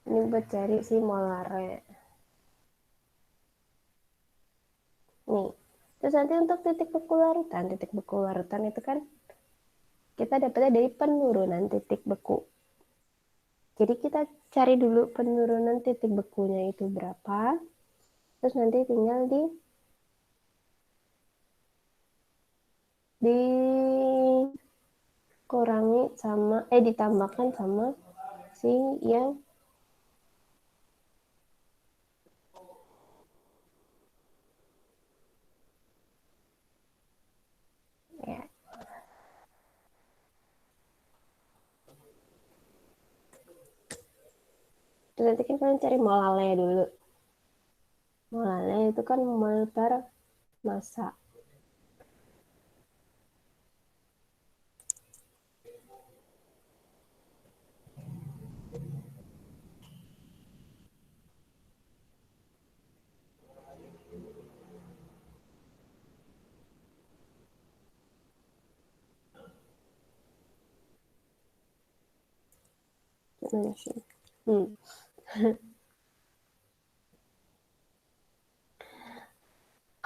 Ini buat cari si molarnya. Nih, terus nanti untuk titik beku larutan itu kan kita dapatnya dari penurunan titik beku. Jadi kita cari dulu penurunan titik bekunya itu berapa, terus nanti tinggal ditambahkan sama si yang ya. Terus nanti kan kalian cari molalnya dulu. Molalnya itu kan mol per massa.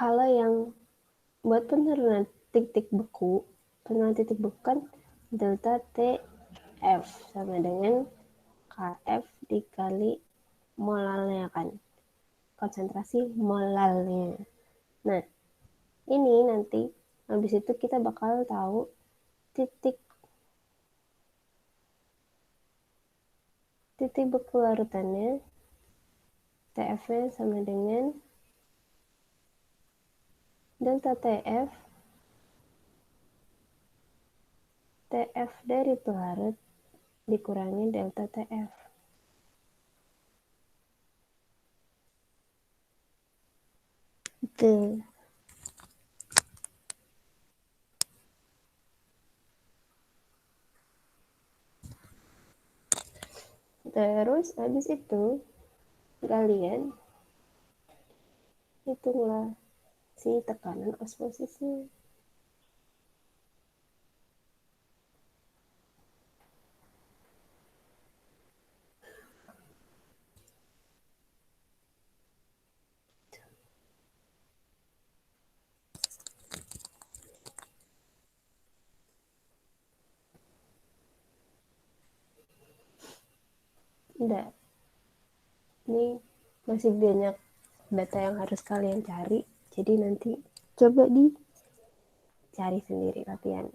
Kalau yang buat penurunan titik beku kan delta TF sama dengan KF dikali molalnya kan, konsentrasi molalnya. Nah, ini nanti habis itu kita bakal tahu titik beku larutannya, TF-nya sama dengan delta TF dari pelarut dikurangi delta TF. Itu. Terus habis itu kalian hitunglah si tekanan osmosisnya. Udah, ini masih banyak data yang harus kalian cari, jadi nanti coba dicari sendiri latihan.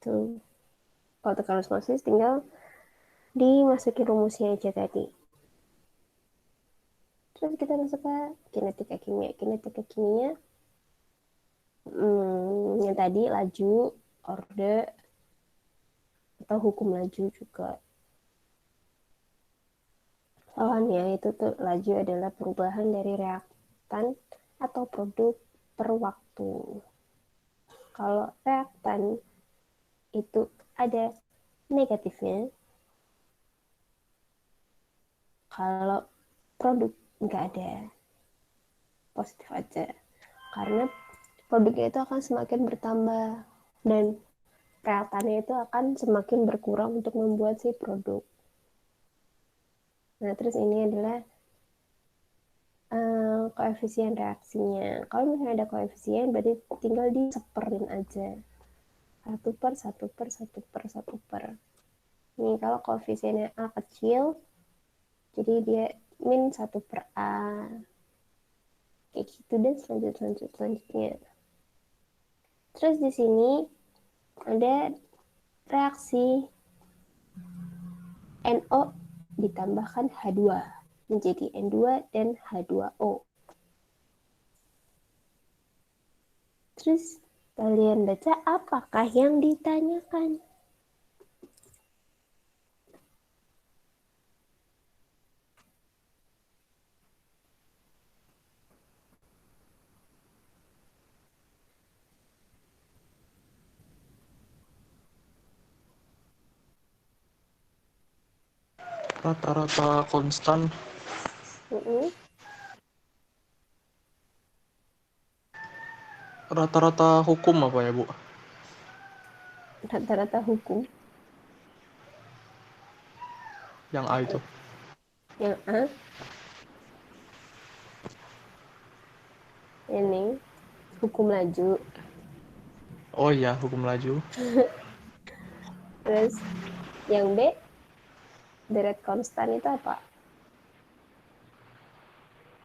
Tuh, kalau tekanan osmosis tinggal dimasukin rumusnya aja tadi. Terus kita masuk ke kinetika kimia. Kinetika kimia yang tadi laju, orde, atau hukum laju juga. Lawannya itu tuh laju adalah perubahan dari reaktan atau produk per waktu. Kalau reaktan itu ada negatifnya, kalau produk nggak ada, positif aja. Karena produknya itu akan semakin bertambah dan reaktannya itu akan semakin berkurang untuk membuat si produk. Nah, terus ini adalah koefisien reaksinya. Kalau misalnya ada koefisien, berarti tinggal diseperin aja. 1/1/1/1/1. Nih, kalau koefisiennya A kecil, jadi dia min 1/A. Kayak gitu dan selanjutnya. Terus di sini ada reaksi NO ditambahkan H2 menjadi N2 dan H2O. Terus kalian baca apakah yang ditanyakan? Rata-rata konstan. Rata-rata hukum apa ya, Bu? Rata-rata hukum. Yang A itu. Yang A ini hukum laju. Oh iya, hukum laju. Terus yang B deret konstan itu apa?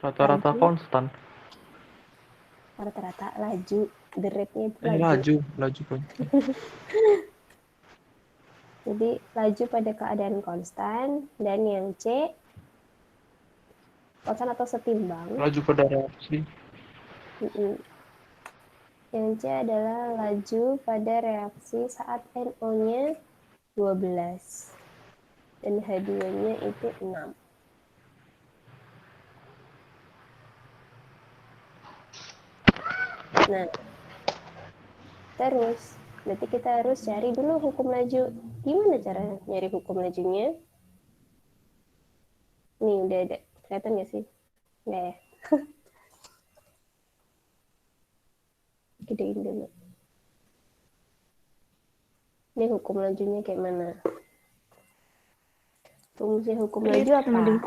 Rata-rata Laju. konstan. Rata-rata laju, deretnya itu laju. Laju konstan. Jadi laju pada keadaan konstan. Dan yang C konstan atau setimbang. Laju pada reaksi. Yang C adalah laju pada reaksi saat NO-nya 12 dan H2-nya itu 6. Nah, terus berarti kita harus cari dulu hukum laju. Gimana cara nyari hukum lajunya? Nih udah ada. Kelihatan nggak sih? Nggak ya? Gedein dulu. Ini hukum lajunya kayak mana? Fungsi hukum laju apa?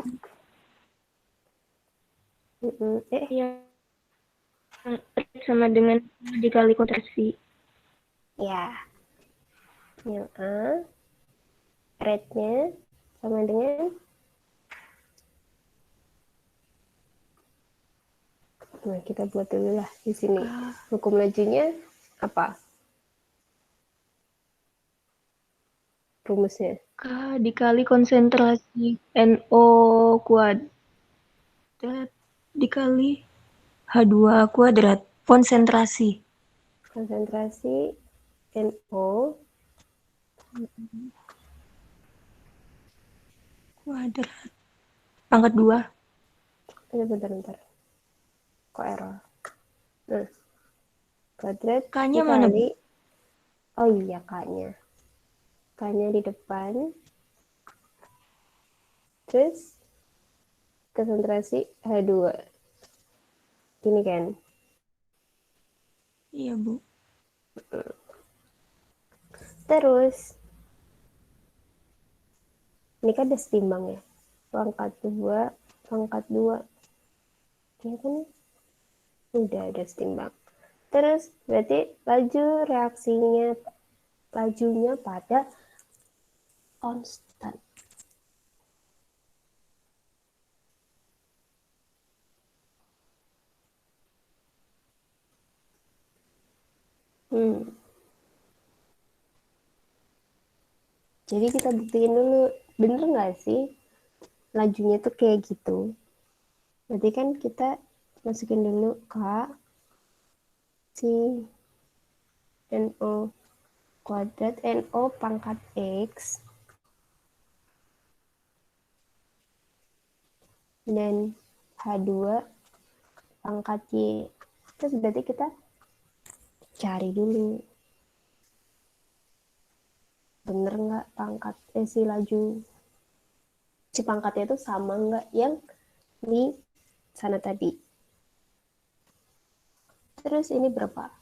Sama dengan dikali kontraksi. Ya. Yang A rate-nya sama dengan nah, kita buat dulu lah di sini. Hukum lajunya apa? Rumusnya. K dikali konsentrasi NO kuadrat dikali H2 kuadrat konsentrasi. Konsentrasi NO kuadrat pangkat 2. Bentar. Kok error? Nah, kuadrat K-nya mana, Bu? dikali oh iya K-nya. K-nya di depan. Terus konsentrasi H2. Gini kan? Iya, Bu. Terus ini kan ada setimbang ya. Pangkat 2. Ya kan? Udah ada setimbang. Terus berarti lajunya pada konstan. Jadi kita buktiin dulu, bener nggak sih lajunya tuh kayak gitu? Berarti kan kita masukin dulu K, si NO kuadrat, NO pangkat X, dan H2 pangkat Y. Terus berarti kita cari dulu, bener nggak si laju, si pangkatnya itu sama nggak yang di sana tadi. Terus ini berapa?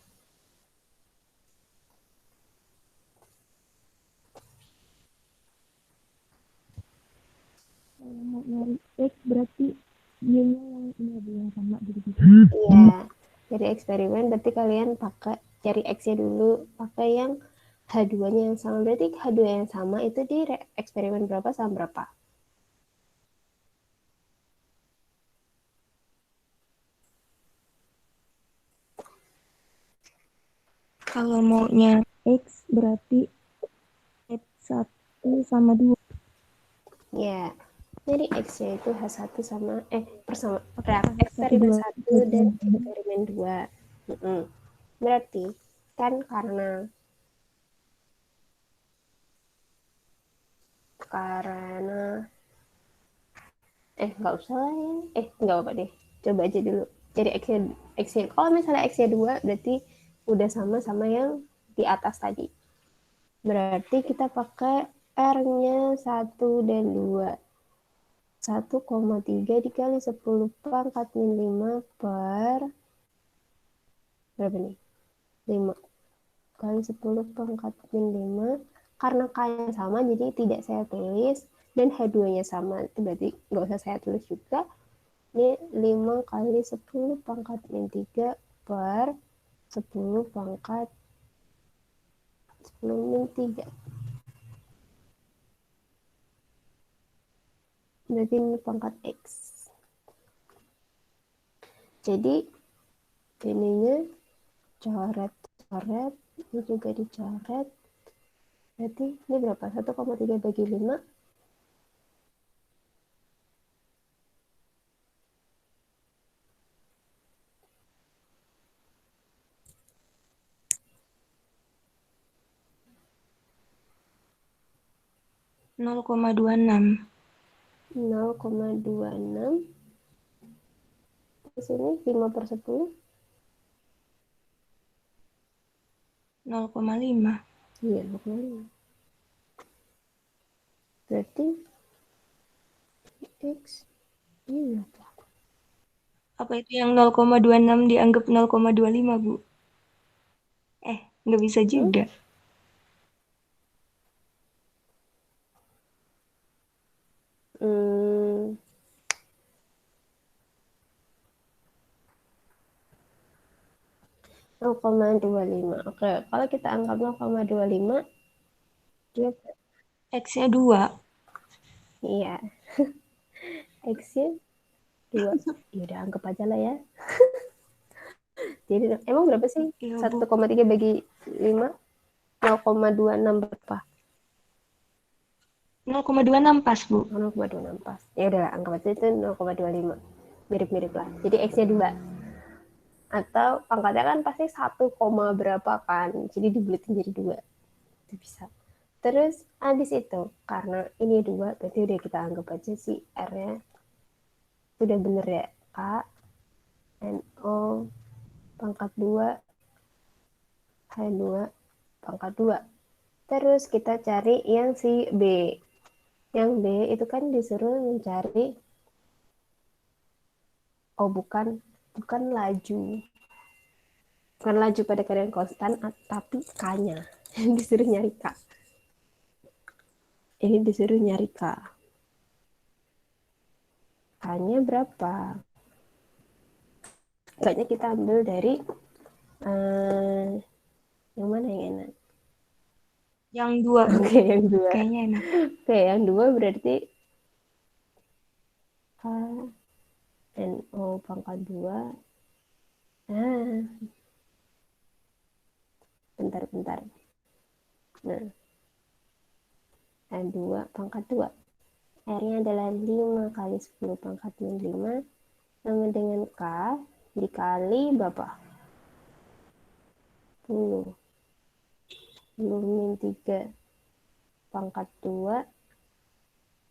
Kalau mau nyari X berarti Y-nya yang sama gitu. Iya, dari eksperimen berarti kalian pakai cari X-nya dulu, pakai yang H2-nya yang sama. Berarti H2 yang sama itu di eksperimen berapa sama berapa? Kalau maunya X berarti X1 sama 2. Ya, jadi X-nya itu H1 sama, persama, Satu, eksperimen dua, 1 dan eksperimen 2. Berarti kan karena nggak usah lah ya. Nggak apa deh. Coba aja dulu. Jadi X-nya. Kalau misalnya X-nya 2, berarti udah sama yang di atas tadi. Berarti kita pakai R-nya 1 dan 2. 1,3 dikali 10 pangkat min 5 per berapa nih? 5 kali 10 pangkat min 5. Karena K-nya sama, jadi tidak saya tulis. Dan H2-nya sama, itu berarti nggak usah saya tulis juga. Ini 5 kali 10 pangkat min 3 per 10 pangkat 10 min 3. Berarti ini pangkat X. Jadi ininya coret, ini juga dicoret. Berarti ini berapa? 1,3 bagi 5. 0,26. 0,26. Di sini 5 per 10. 0,5. Iya, 0,5. Berarti X ini berapa? Apa itu yang 0,26 dianggap 0,25, Bu? Nggak bisa juga. Hmm. Hmm. 0,25. Oke, kalau kita anggap 0,25, dia X-nya 2. iya. X-nya 2. Ya udah anggap aja lah ya. Jadi emang berapa sih? Iya, Bu. 1,3 bagi 5? 0,26 berapa? 0,26 pas, Bu. 0,26 pas. Ya udah anggap aja itu 0,25. Mirip-mirip lah. Jadi X-nya 2. Atau pangkatnya kan pasti 1, berapa kan. Jadi dibuletin jadi 2. Itu bisa. Terus habis itu, karena ini 2, berarti udah kita anggap aja si R-nya udah bener ya. K, NO, pangkat 2, H2, pangkat 2. Terus kita cari yang si B. Yang B itu kan disuruh mencari, bukan laju. Bukan laju pada keadaan konstan, tapi K-nya. Disuruh nyari K. Ini disuruh nyari K. K-nya berapa? K-nya kita ambil dari yang mana yang enak? Yang 2, Bu. Oke, yang 2. Kayaknya enak. Oke, yang 2 berarti K, NO pangkat 2. Nah, bentar. Nah, N2 pangkat 2. R-nya adalah 5 kali 10 pangkat min 5 sama dengan K dikali berapa? 10. 10 min 3 pangkat 2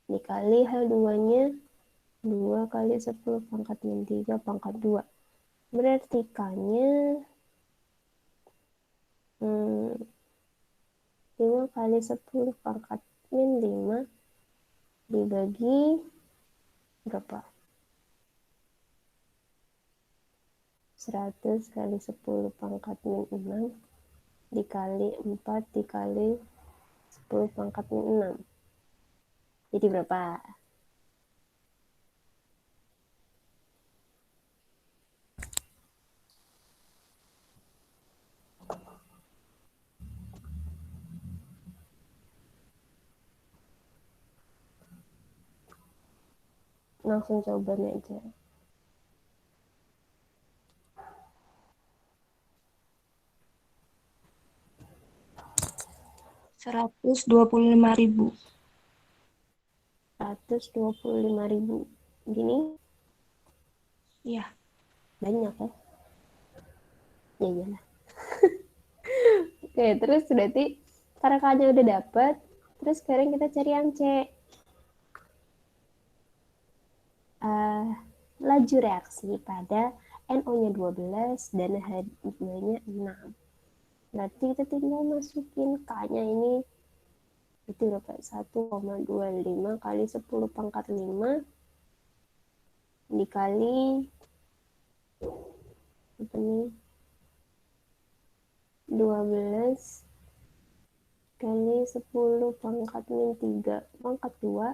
dikali H2-nya 2 kali 10 pangkat min 3 pangkat 2. Berarti K-nya 5 kali 10 pangkat min 5 dibagi berapa? 100 kali 10 pangkat min 6 dikali 4 dikali 10 pangkat min 6. Jadi berapa? Langsung coba aja. Rp125.000. 125.000. Gini Iya. banyak ya? Ya iyalah. Oke, terus berarti karena K-nya udah dapet, terus sekarang kita cari yang C. Laju reaksi pada NO-nya 12 dan H2-nya 6. Berarti kita tinggal masukin K-nya ini itu berapa? 1,25 kali 10 pangkat 5 dikali apa nih? 12 kali 10 pangkat min 3 pangkat 2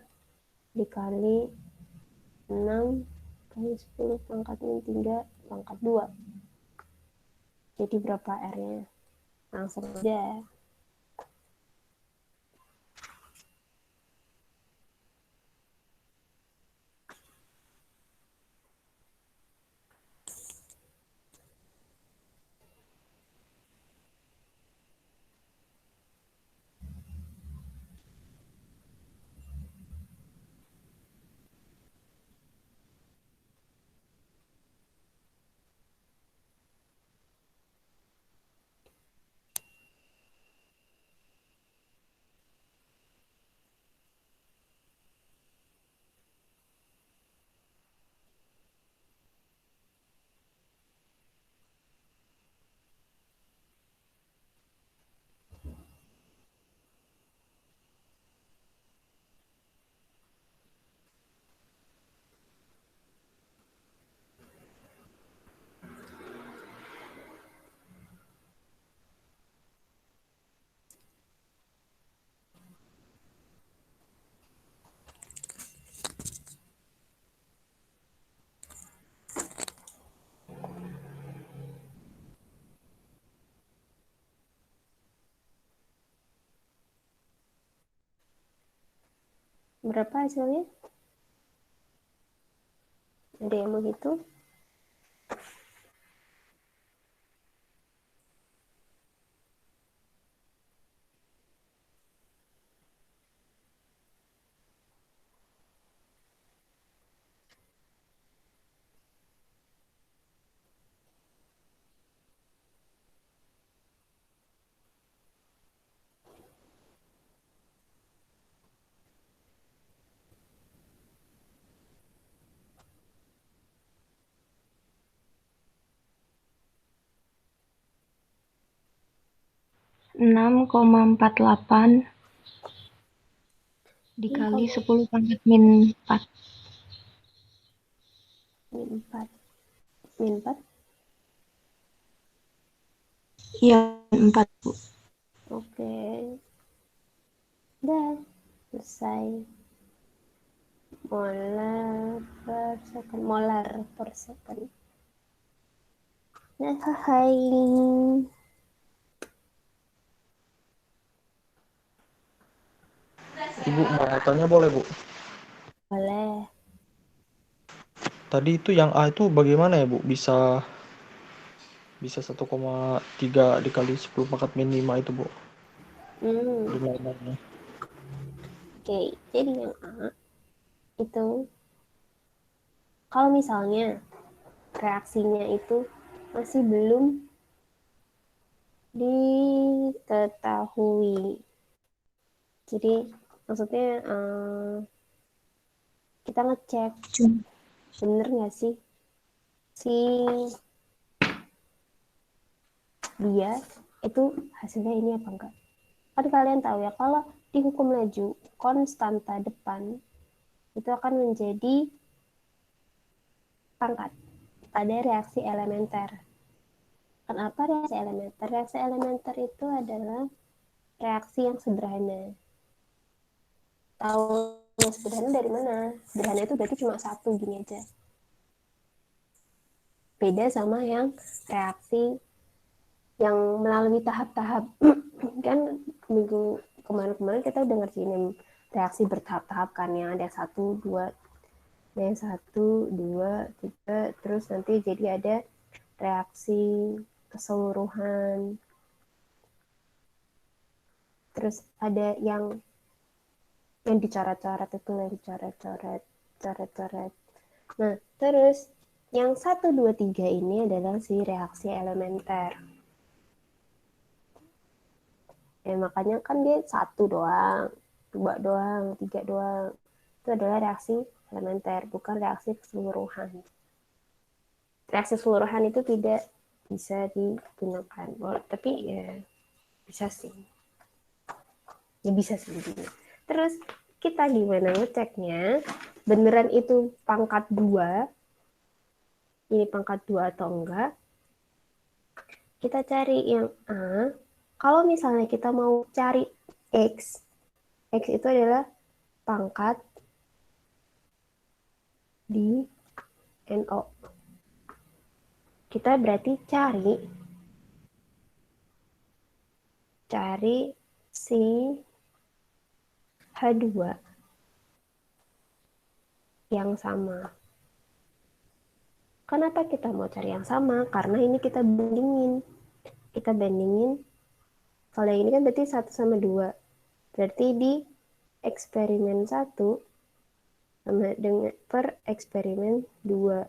dikali 6 kali 10 pangkat min 3 pangkat 2. Jadi berapa R-nya? Langsung aja. Berapa hasilnya? Ada yang mau hitung? Rp6,48 dikali 10 pangkat min 4. Min 4. Min 4? Iya, 4, Bu. Oke. Udah. Selesai. Molar per second. Molar per second. Nah, hai. Ibu mau tanya boleh, Bu? Boleh. Tadi itu yang A itu bagaimana ya, Bu? Bisa 1,3 dikali 10 pangkat min 5 itu, Bu. Gimana? Oke, jadi yang A itu Kalau misalnya reaksinya itu masih belum diketahui. Jadi maksudnya kita ngecek bener nggak sih si dia itu hasilnya ini apa enggak. Kan kalian tahu ya, kalau di hukum laju konstanta depan itu akan menjadi pangkat pada reaksi elementer. Kenapa reaksi elementer? Reaksi elementer itu adalah reaksi yang sederhana. Tahu yang sederhana dari mana? Sederhana itu berarti cuma satu gini aja. Beda sama yang reaksi yang melalui tahap-tahap. Kan minggu kemarin-kemarin kita udah ngertiin reaksi bertahap-tahap kan, yang ada 1, 2, yang 1, 2, 3, terus nanti jadi ada reaksi keseluruhan. Terus ada yang dicoret-coret itu, yang dicoret-coret. Nah, terus yang 1, 2, 3 ini adalah si reaksi elementer. Ya, makanya kan dia 1 doang, 2 doang, 3 doang. Itu adalah reaksi elementer, bukan reaksi keseluruhan. Reaksi keseluruhan itu tidak bisa digunakan. Tapi ya bisa sih. Ya bisa sih. Terus kita gimana ngeceknya? Beneran itu pangkat 2? Ini pangkat 2 atau enggak? Kita cari yang A. Kalau misalnya kita mau cari X, X itu adalah pangkat di NO. Kita berarti cari si H2 yang sama. Kenapa kita mau cari yang sama? Karena ini kita bandingin. Kalau yang ini kan berarti 1 sama 2. Berarti di eksperimen 1 sama dengan per eksperimen 2.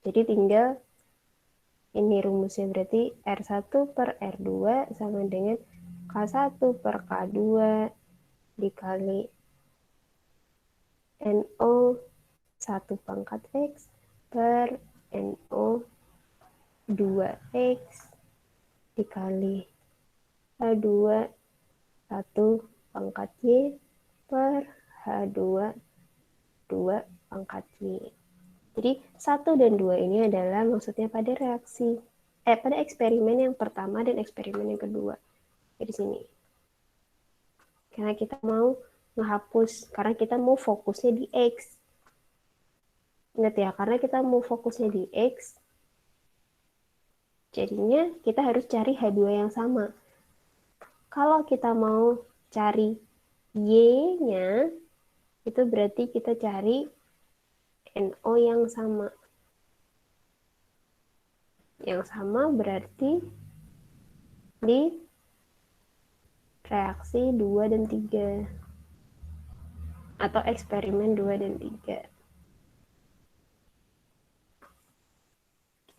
Jadi tinggal ini rumusnya, berarti R1 per R2 sama dengan K1 per K2 dikali NO 1 pangkat X per NO 2X dikali H2 1 pangkat Y per H2 2 pangkat Y. Jadi 1 dan 2 ini adalah maksudnya pada pada eksperimen yang pertama dan eksperimen yang kedua. Di sini. Karena kita mau menghapus, karena kita mau fokusnya di X. Ingat ya, karena kita mau fokusnya di X, jadinya kita harus cari H2 yang sama. Kalau kita mau cari Y-nya, itu berarti kita cari NO yang sama. Yang sama berarti di reaksi 2 dan 3. Atau eksperimen 2 dan 3.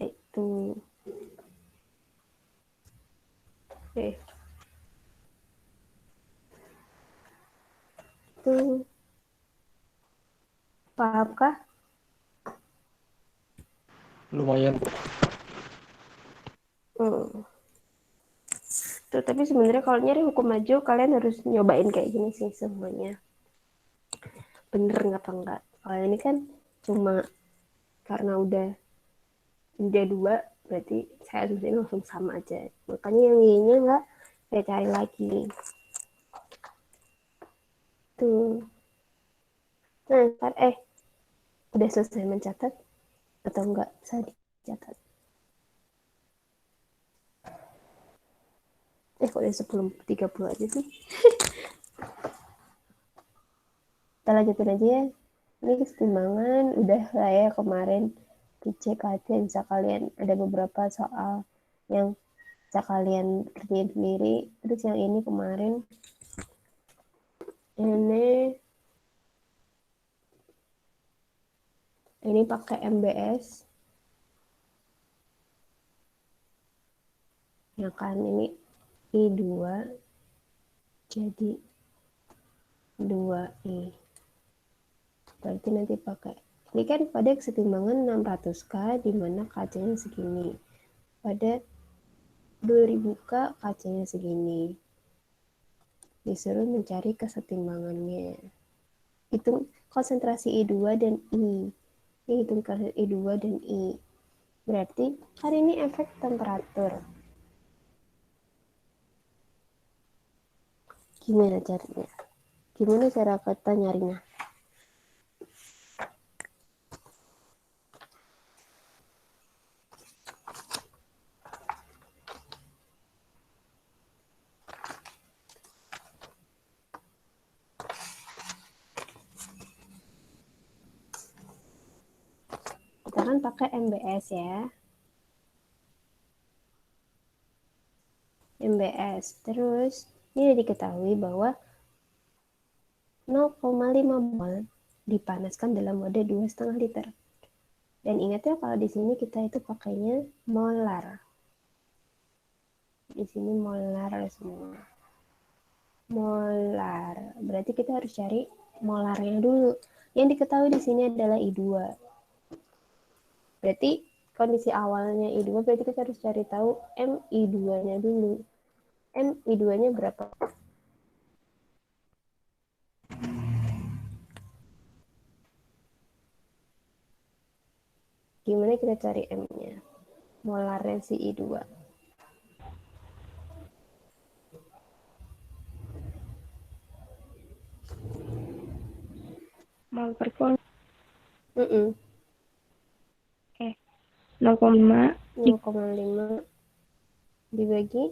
Itu. Oke. Itu. Pahamkah? Lumayan, Bu. Tuh, tapi sebenarnya kalau nyari hukum laju, kalian harus nyobain kayak gini sih semuanya. Bener nggak apa enggak. Kalau ini kan cuma karena udah 2, berarti saya asumsiin langsung sama aja. Makanya yang Y-nya nggak saya cari lagi. Tuh. Nah, udah selesai mencatat atau enggak? Bisa dicatat. Kok udah 10.30 aja sih? Kita lanjutin aja ya. Ini kesetimbangan udah lah ya kemarin dicek aja, bisa kalian ada beberapa soal yang bisa kalian kerjain sendiri. Terus yang ini kemarin ini Ini pakai MBS. Ya kan, ini I2 jadi 2I. Berarti nanti pakai, ini kan pada kesetimbangan 600K di mana KC-nya segini. Pada 2000K KC-nya segini. Disuruh mencari kesetimbangannya. Hitung konsentrasi I2 dan I. Ini hitung I2 dan I. Berarti kan ini efek temperatur. Gimana caranya? Gimana cara kita nyarinya? Kita kan pakai MBS ya. MBS. Terus ini diketahui bahwa 0,5 mol dipanaskan dalam wadah 2,5 liter. Dan ingat ya kalau di sini kita itu pakainya molar. Di sini molar semua. Molar. Berarti kita harus cari molarnya dulu. Yang diketahui di sini adalah I2. Berarti kondisi awalnya I2 berarti kita harus cari tahu MI2-nya dulu. MI2-nya berapa? Gimana kita cari M-nya? Molarnya si I2. Mol per vol 0,5 0,5 dibagi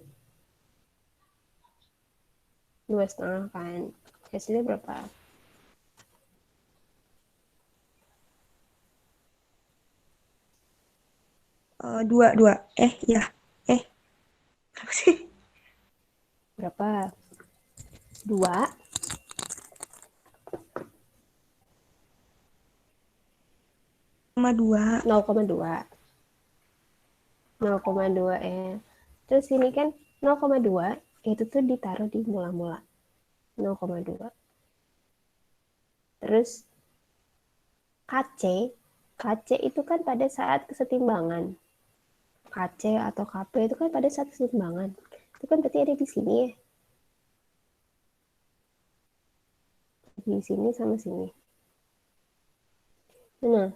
2,5 kan. Hasilnya berapa? dua ya berapa sih? Berapa? 2 0,2 0,2 ya. Terus ini kan 0,2 itu tuh ditaruh di mula-mula 0,2. Terus KC itu kan pada saat kesetimbangan. KC atau KP itu kan pada saat kesetimbangan. Itu kan berarti ada di sini ya. Di sini sama sini. Nah,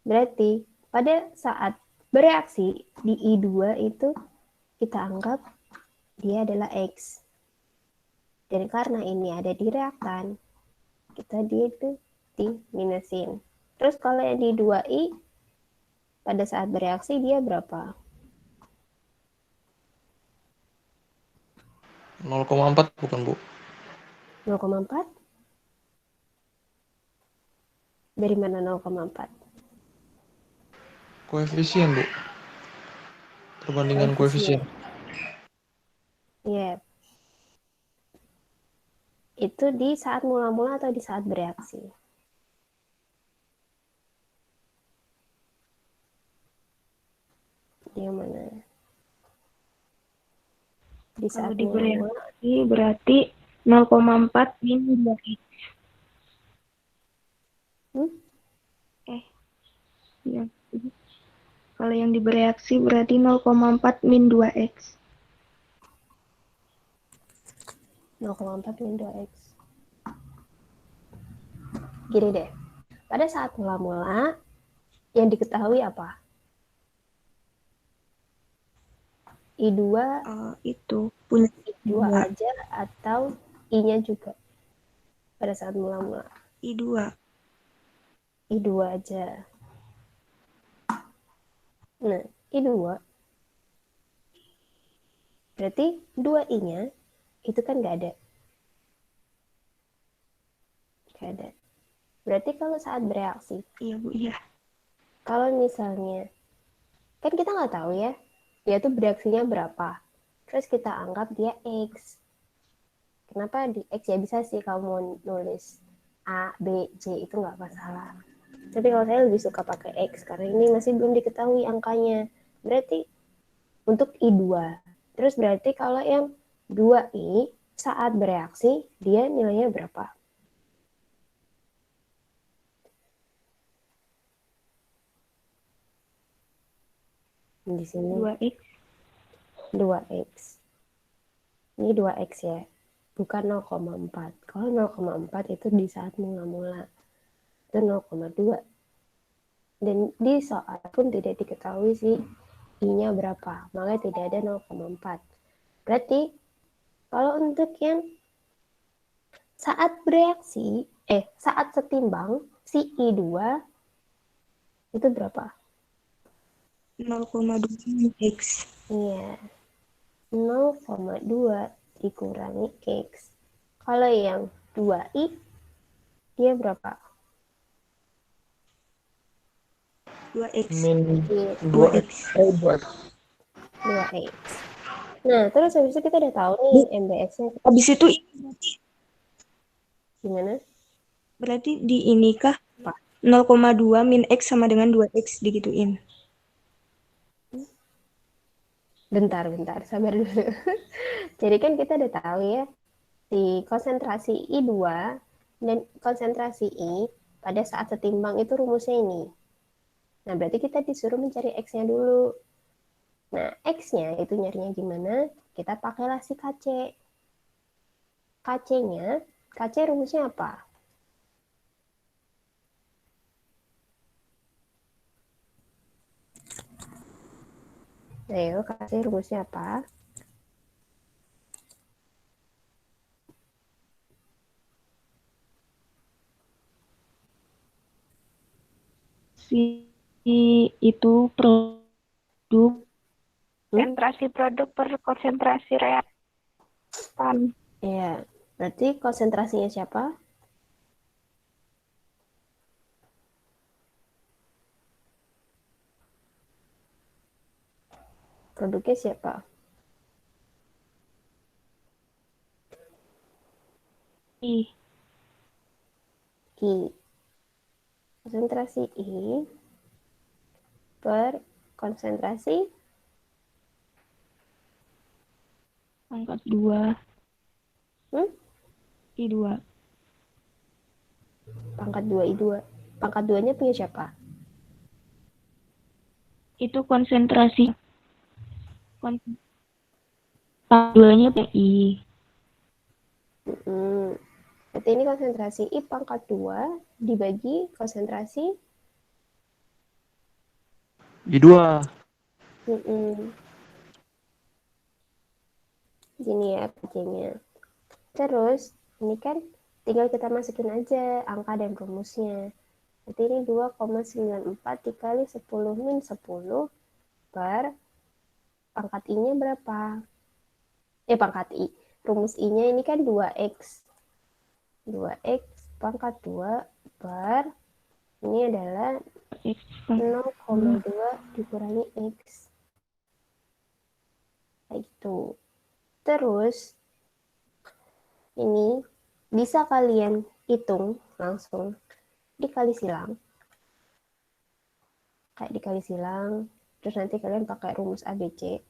berarti pada saat bereaksi di I2 itu kita anggap dia adalah X. Dan karena ini ada di reaktan, kita dia itu di minusin. Terus kalau yang di 2I pada saat bereaksi dia berapa? 0,4 bukan, Bu? 0,4? Dari mana 0,4? Koefisien, Bu. Perbandingan koefisien. Iya. Itu di saat mula-mula atau di saat bereaksi? Yang mana? Di Kalau saat di mula-mula. bereaksi berarti 0,4 min 2x. Ya. Kalau yang di bereaksi berarti 0,4 min 2x. 0,4 min 2x. Gini deh. Pada saat mula-mula yang diketahui apa? I2 Itu punya I2 aja atau I-nya juga pada saat mula-mula? I2. I2 aja. Nah, I2 berarti 2I-nya itu kan nggak ada. Nggak ada. Berarti kalau saat bereaksi, Iya, Bu, iya. kalau misalnya, kan kita nggak tahu ya, dia tuh bereaksinya berapa. Terus kita anggap dia X. Kenapa di X ya? Bisa sih kamu mau nulis A, B, C itu nggak masalah. Tapi kalau saya lebih suka pakai X karena ini masih belum diketahui angkanya. Berarti untuk I2. Terus berarti kalau yang 2I saat bereaksi dia nilainya berapa? Di sini 2x 2X. Ini 2X ya. Bukan 0,4. Kalau 0,4 itu di saat mula-mula. Itu 0,2. Dan di soal pun tidak diketahui sih I-nya berapa. Makanya tidak ada 0,4. Berarti kalau untuk yang saat bereaksi, saat setimbang, si I2 itu berapa? 0,2 x. Iya, 0,2 dikurangi X. Kalau yang 2I, dia berapa? 2x. Min Iya, 2x. 2x. 2X. Nah, terus habis itu kita udah tahu nih MBX-nya Habis itu gimana? berarti di ini kah 0,2 min x sama dengan 2x digituin. Bentar, sabar dulu. Jadi kan kita udah tahu ya, si konsentrasi I2 dan konsentrasi I pada saat setimbang itu rumusnya ini. Nah, berarti kita disuruh mencari X-nya dulu. Nah, X-nya itu nyarinya gimana? Kita pakailah si KC. KC-nya, KC rumusnya apa? Ayo, KC rumusnya apa? Si itu produk konsentrasi produk per konsentrasi reaktan. Iya, berarti konsentrasinya siapa? Produknya siapa? I. I. Konsentrasi I per konsentrasi Pangkat 2. I2. pangkat 2 I2. Pangkat 2-nya punya siapa? Itu konsentrasi. Pangkat 2-nya I. Berarti ini konsentrasi I pangkat 2 dibagi konsentrasi I2. Gini ya paginya. Terus ini kan tinggal kita masukin aja angka dan rumusnya. Berarti ini 2,94 dikali 10 min 10 per pangkat I-nya berapa? Pangkat I. Rumus I-nya ini kan 2X. 2X pangkat 2 per ini adalah 0,2 dikurangi X. Kayak gitu. Terus ini bisa kalian hitung langsung dikali silang. Kayak dikali silang. Terus nanti kalian pakai rumus ABC.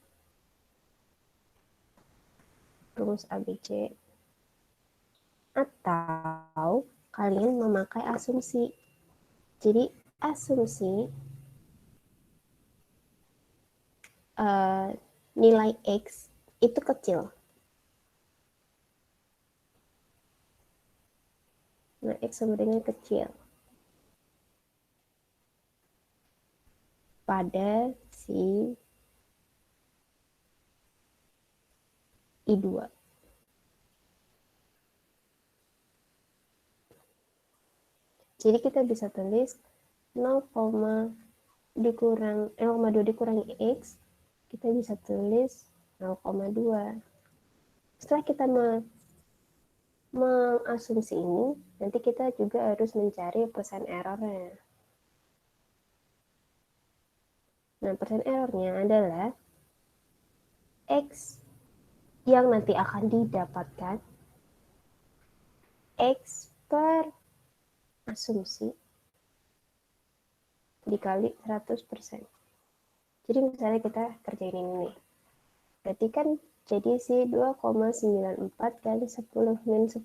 Rumus ABC. Atau kalian memakai asumsi. Jadi asumsi nilai X itu kecil. Nah, X sama dengan kecil. Pada si I2. Jadi kita bisa tulis 0,2 dikurangi X, kita bisa tulis 0,2. Setelah kita mengasumsi ini, nanti kita juga harus mencari persen errornya. Nah, persen errornya adalah X yang nanti akan didapatkan X per asumsi dikali 100%. Jadi misalnya kita kerjain ini nih. Berarti kan jadi si 2,94 kali 10 min 10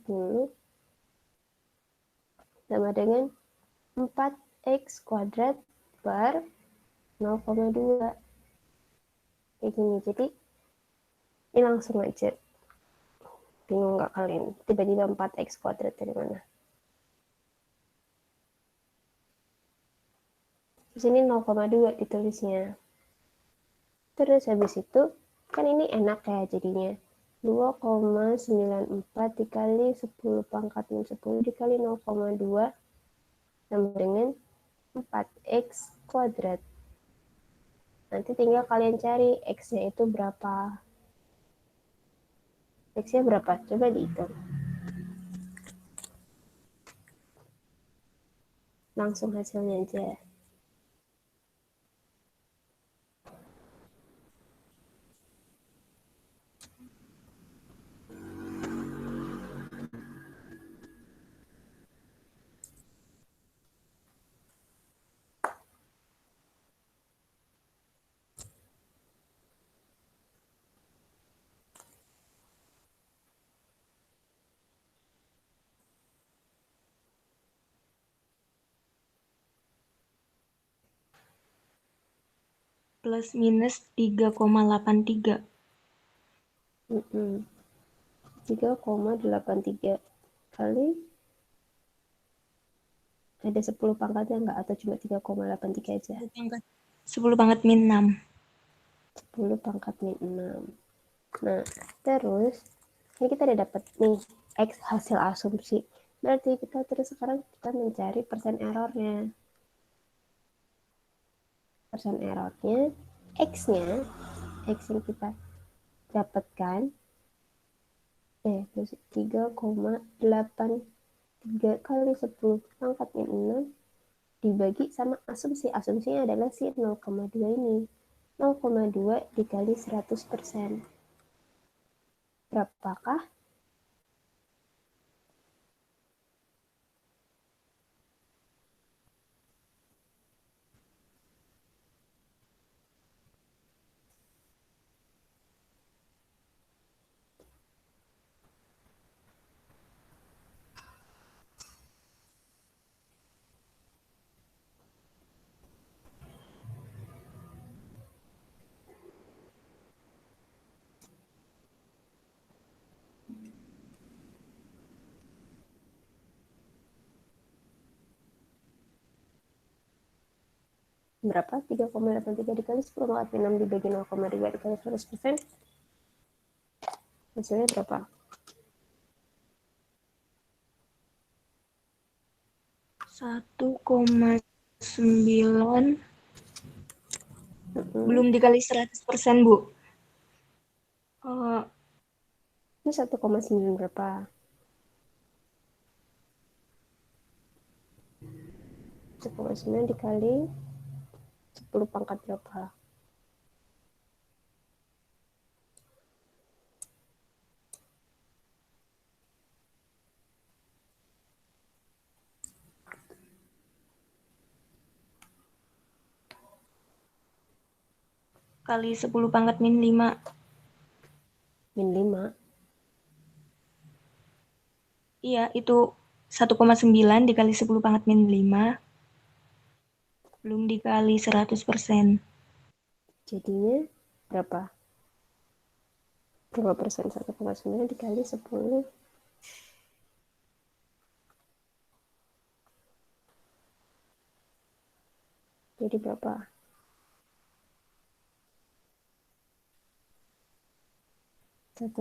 sama dengan 4x kuadrat per 0,2. Kayak gini. Jadi ini langsung aja. Bingung nggak kalian? Tiba-tiba 4x kuadrat dari mana? Di sini 0,2 ditulisnya. Terus habis itu, kan ini enak ya jadinya. 2,94 dikali 10 pangkat min 10 dikali 0,2 sama dengan 4x kuadrat. Nanti tinggal kalian cari x-nya itu berapa. X-nya berapa? Coba dihitung. Langsung hasilnya aja. Plus minus 3,83. 3,83 kali ada 10 pangkatnya enggak atau cuma 3,83 aja? 10 pangkat min 6. 10 pangkat min 6. Nah, terus ini kita udah dapat nih X hasil asumsi. Berarti kita terus sekarang kita mencari persen errornya. Persen errornya, X-nya, X yang kita dapatkan, terus 3,83 kali 10 pangkat min 6 dibagi sama asumsi. Asumsinya adalah si 0,2 ini. 0,2 dikali 100%. Berapakah? Berapa? 3,83 dikali 10 pangkat min 6 dibagi 0,2 dikali 100%. Hasilnya berapa? 1,9. Belum dikali 100%, Bu. Ini 1,9 berapa? 1,9 dikali 10 pangkat berapa? Kali 10 pangkat min 5. Min 5. Iya, itu 1,9 dikali 10 pangkat min 5. Belum dikali 100%. Jadinya berapa? Berapa persen? 1,9 dikali 10. Jadi berapa? 1,9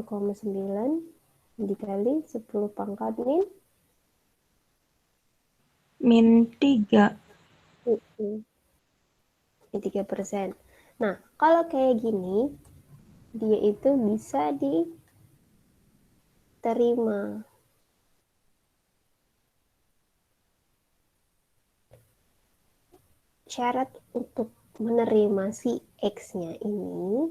dikali 10 pangkat min 3. 3%. Nah, kalau kayak gini, dia itu bisa diterima. Syarat untuk menerima si X-nya ini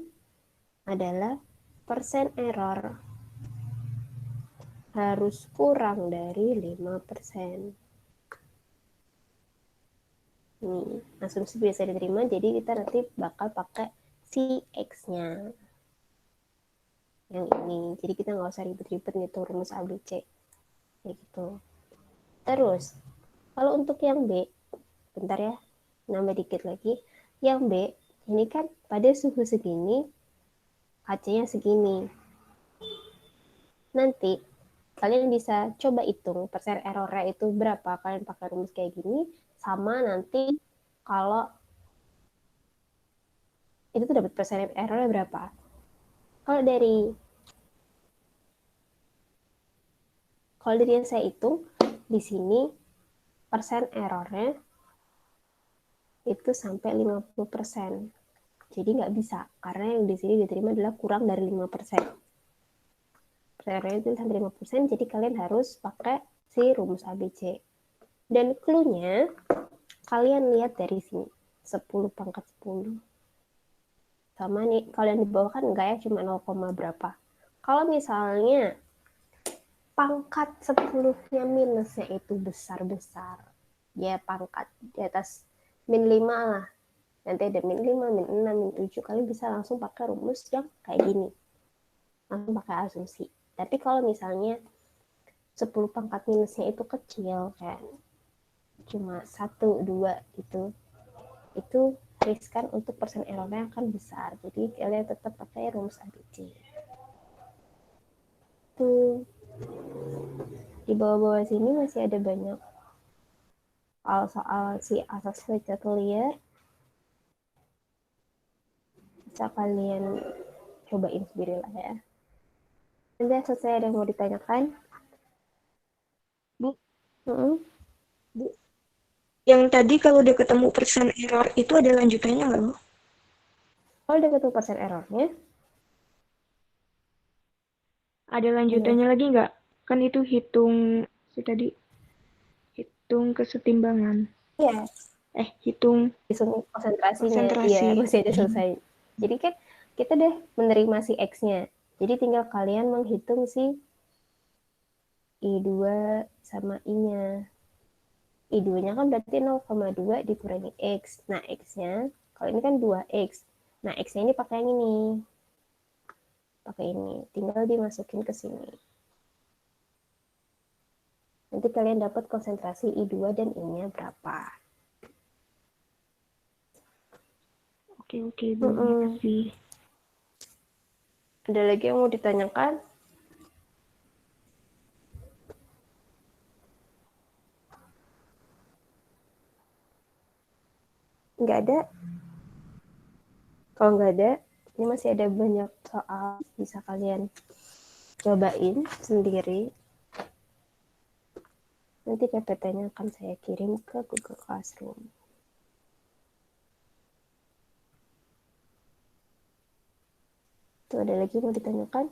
adalah persen error harus kurang dari 5%. Ini asumsi biasa diterima, jadi kita nanti bakal pakai si X-nya. Yang ini. Jadi kita nggak usah ribet-ribet ngitung rumus ABC. Kayak gitu. Terus, kalau untuk yang B, bentar ya, nambah dikit lagi. Yang B, ini kan pada suhu segini, HC-nya segini. Nanti, kalian bisa coba hitung persen error-nya itu berapa. Kalian pakai rumus kayak gini, sama nanti kalau itu tuh dapat persen error-nya berapa. Kalau dari yang saya hitung, di sini persen error-nya itu sampai 50%. Jadi nggak bisa, karena yang di sini diterima adalah kurang dari 5%. Persen itu sampai 5%, jadi kalian harus pakai si rumus ABC. Dan clue-nya, kalian lihat dari sini, 10 pangkat 10. Sama nih, kalau yang di bawah kan enggak ya, cuma 0, berapa. Kalau misalnya pangkat 10-nya minusnya itu besar-besar, ya pangkat di atas min 5 lah. Nanti ada min 5, min 6, min 7. Kalian bisa langsung pakai rumus yang kayak gini. Langsung pakai asumsi. Tapi kalau misalnya 10 pangkat minusnya itu kecil, kayak cuma 1, 2 itu riskan untuk persen errornya akan besar. Jadi kalian tetap pakai rumus ABC. Tuh. Di bawah-bawah sini masih ada banyak soal si asas clear. Bisa kalian cobain sendiri lah ya. Nanti selesai ada yang mau ditanyakan? Bu, Bu, yang tadi kalau udah ketemu persen error itu ada lanjutannya nggak, Bu? kalau udah ketemu persen errornya, Ada lanjutannya lagi nggak? Kan itu hitung kesetimbangan. iya, Hitung konsentrasinya, konsentrasi. iya masih ada selesai. Jadi kan kita udah menerima si X-nya. Jadi tinggal kalian menghitung si I2 sama I-nya. I2-nya kan berarti 0,2 dikurangi X. Nah, X-nya, kalau ini kan 2X. Nah, X-nya ini pakai yang ini. Pakai ini. Tinggal dimasukin ke sini. Nanti kalian dapat konsentrasi I2 dan I-nya berapa. Oke, Bu. Makasih. Ada lagi yang mau ditanyakan? Nggak ada? Kalau nggak ada, ini masih ada banyak soal bisa kalian cobain sendiri. Nanti PPT-nya akan saya kirim ke Google Classroom. Tuh ada lagi mau ditanyakan?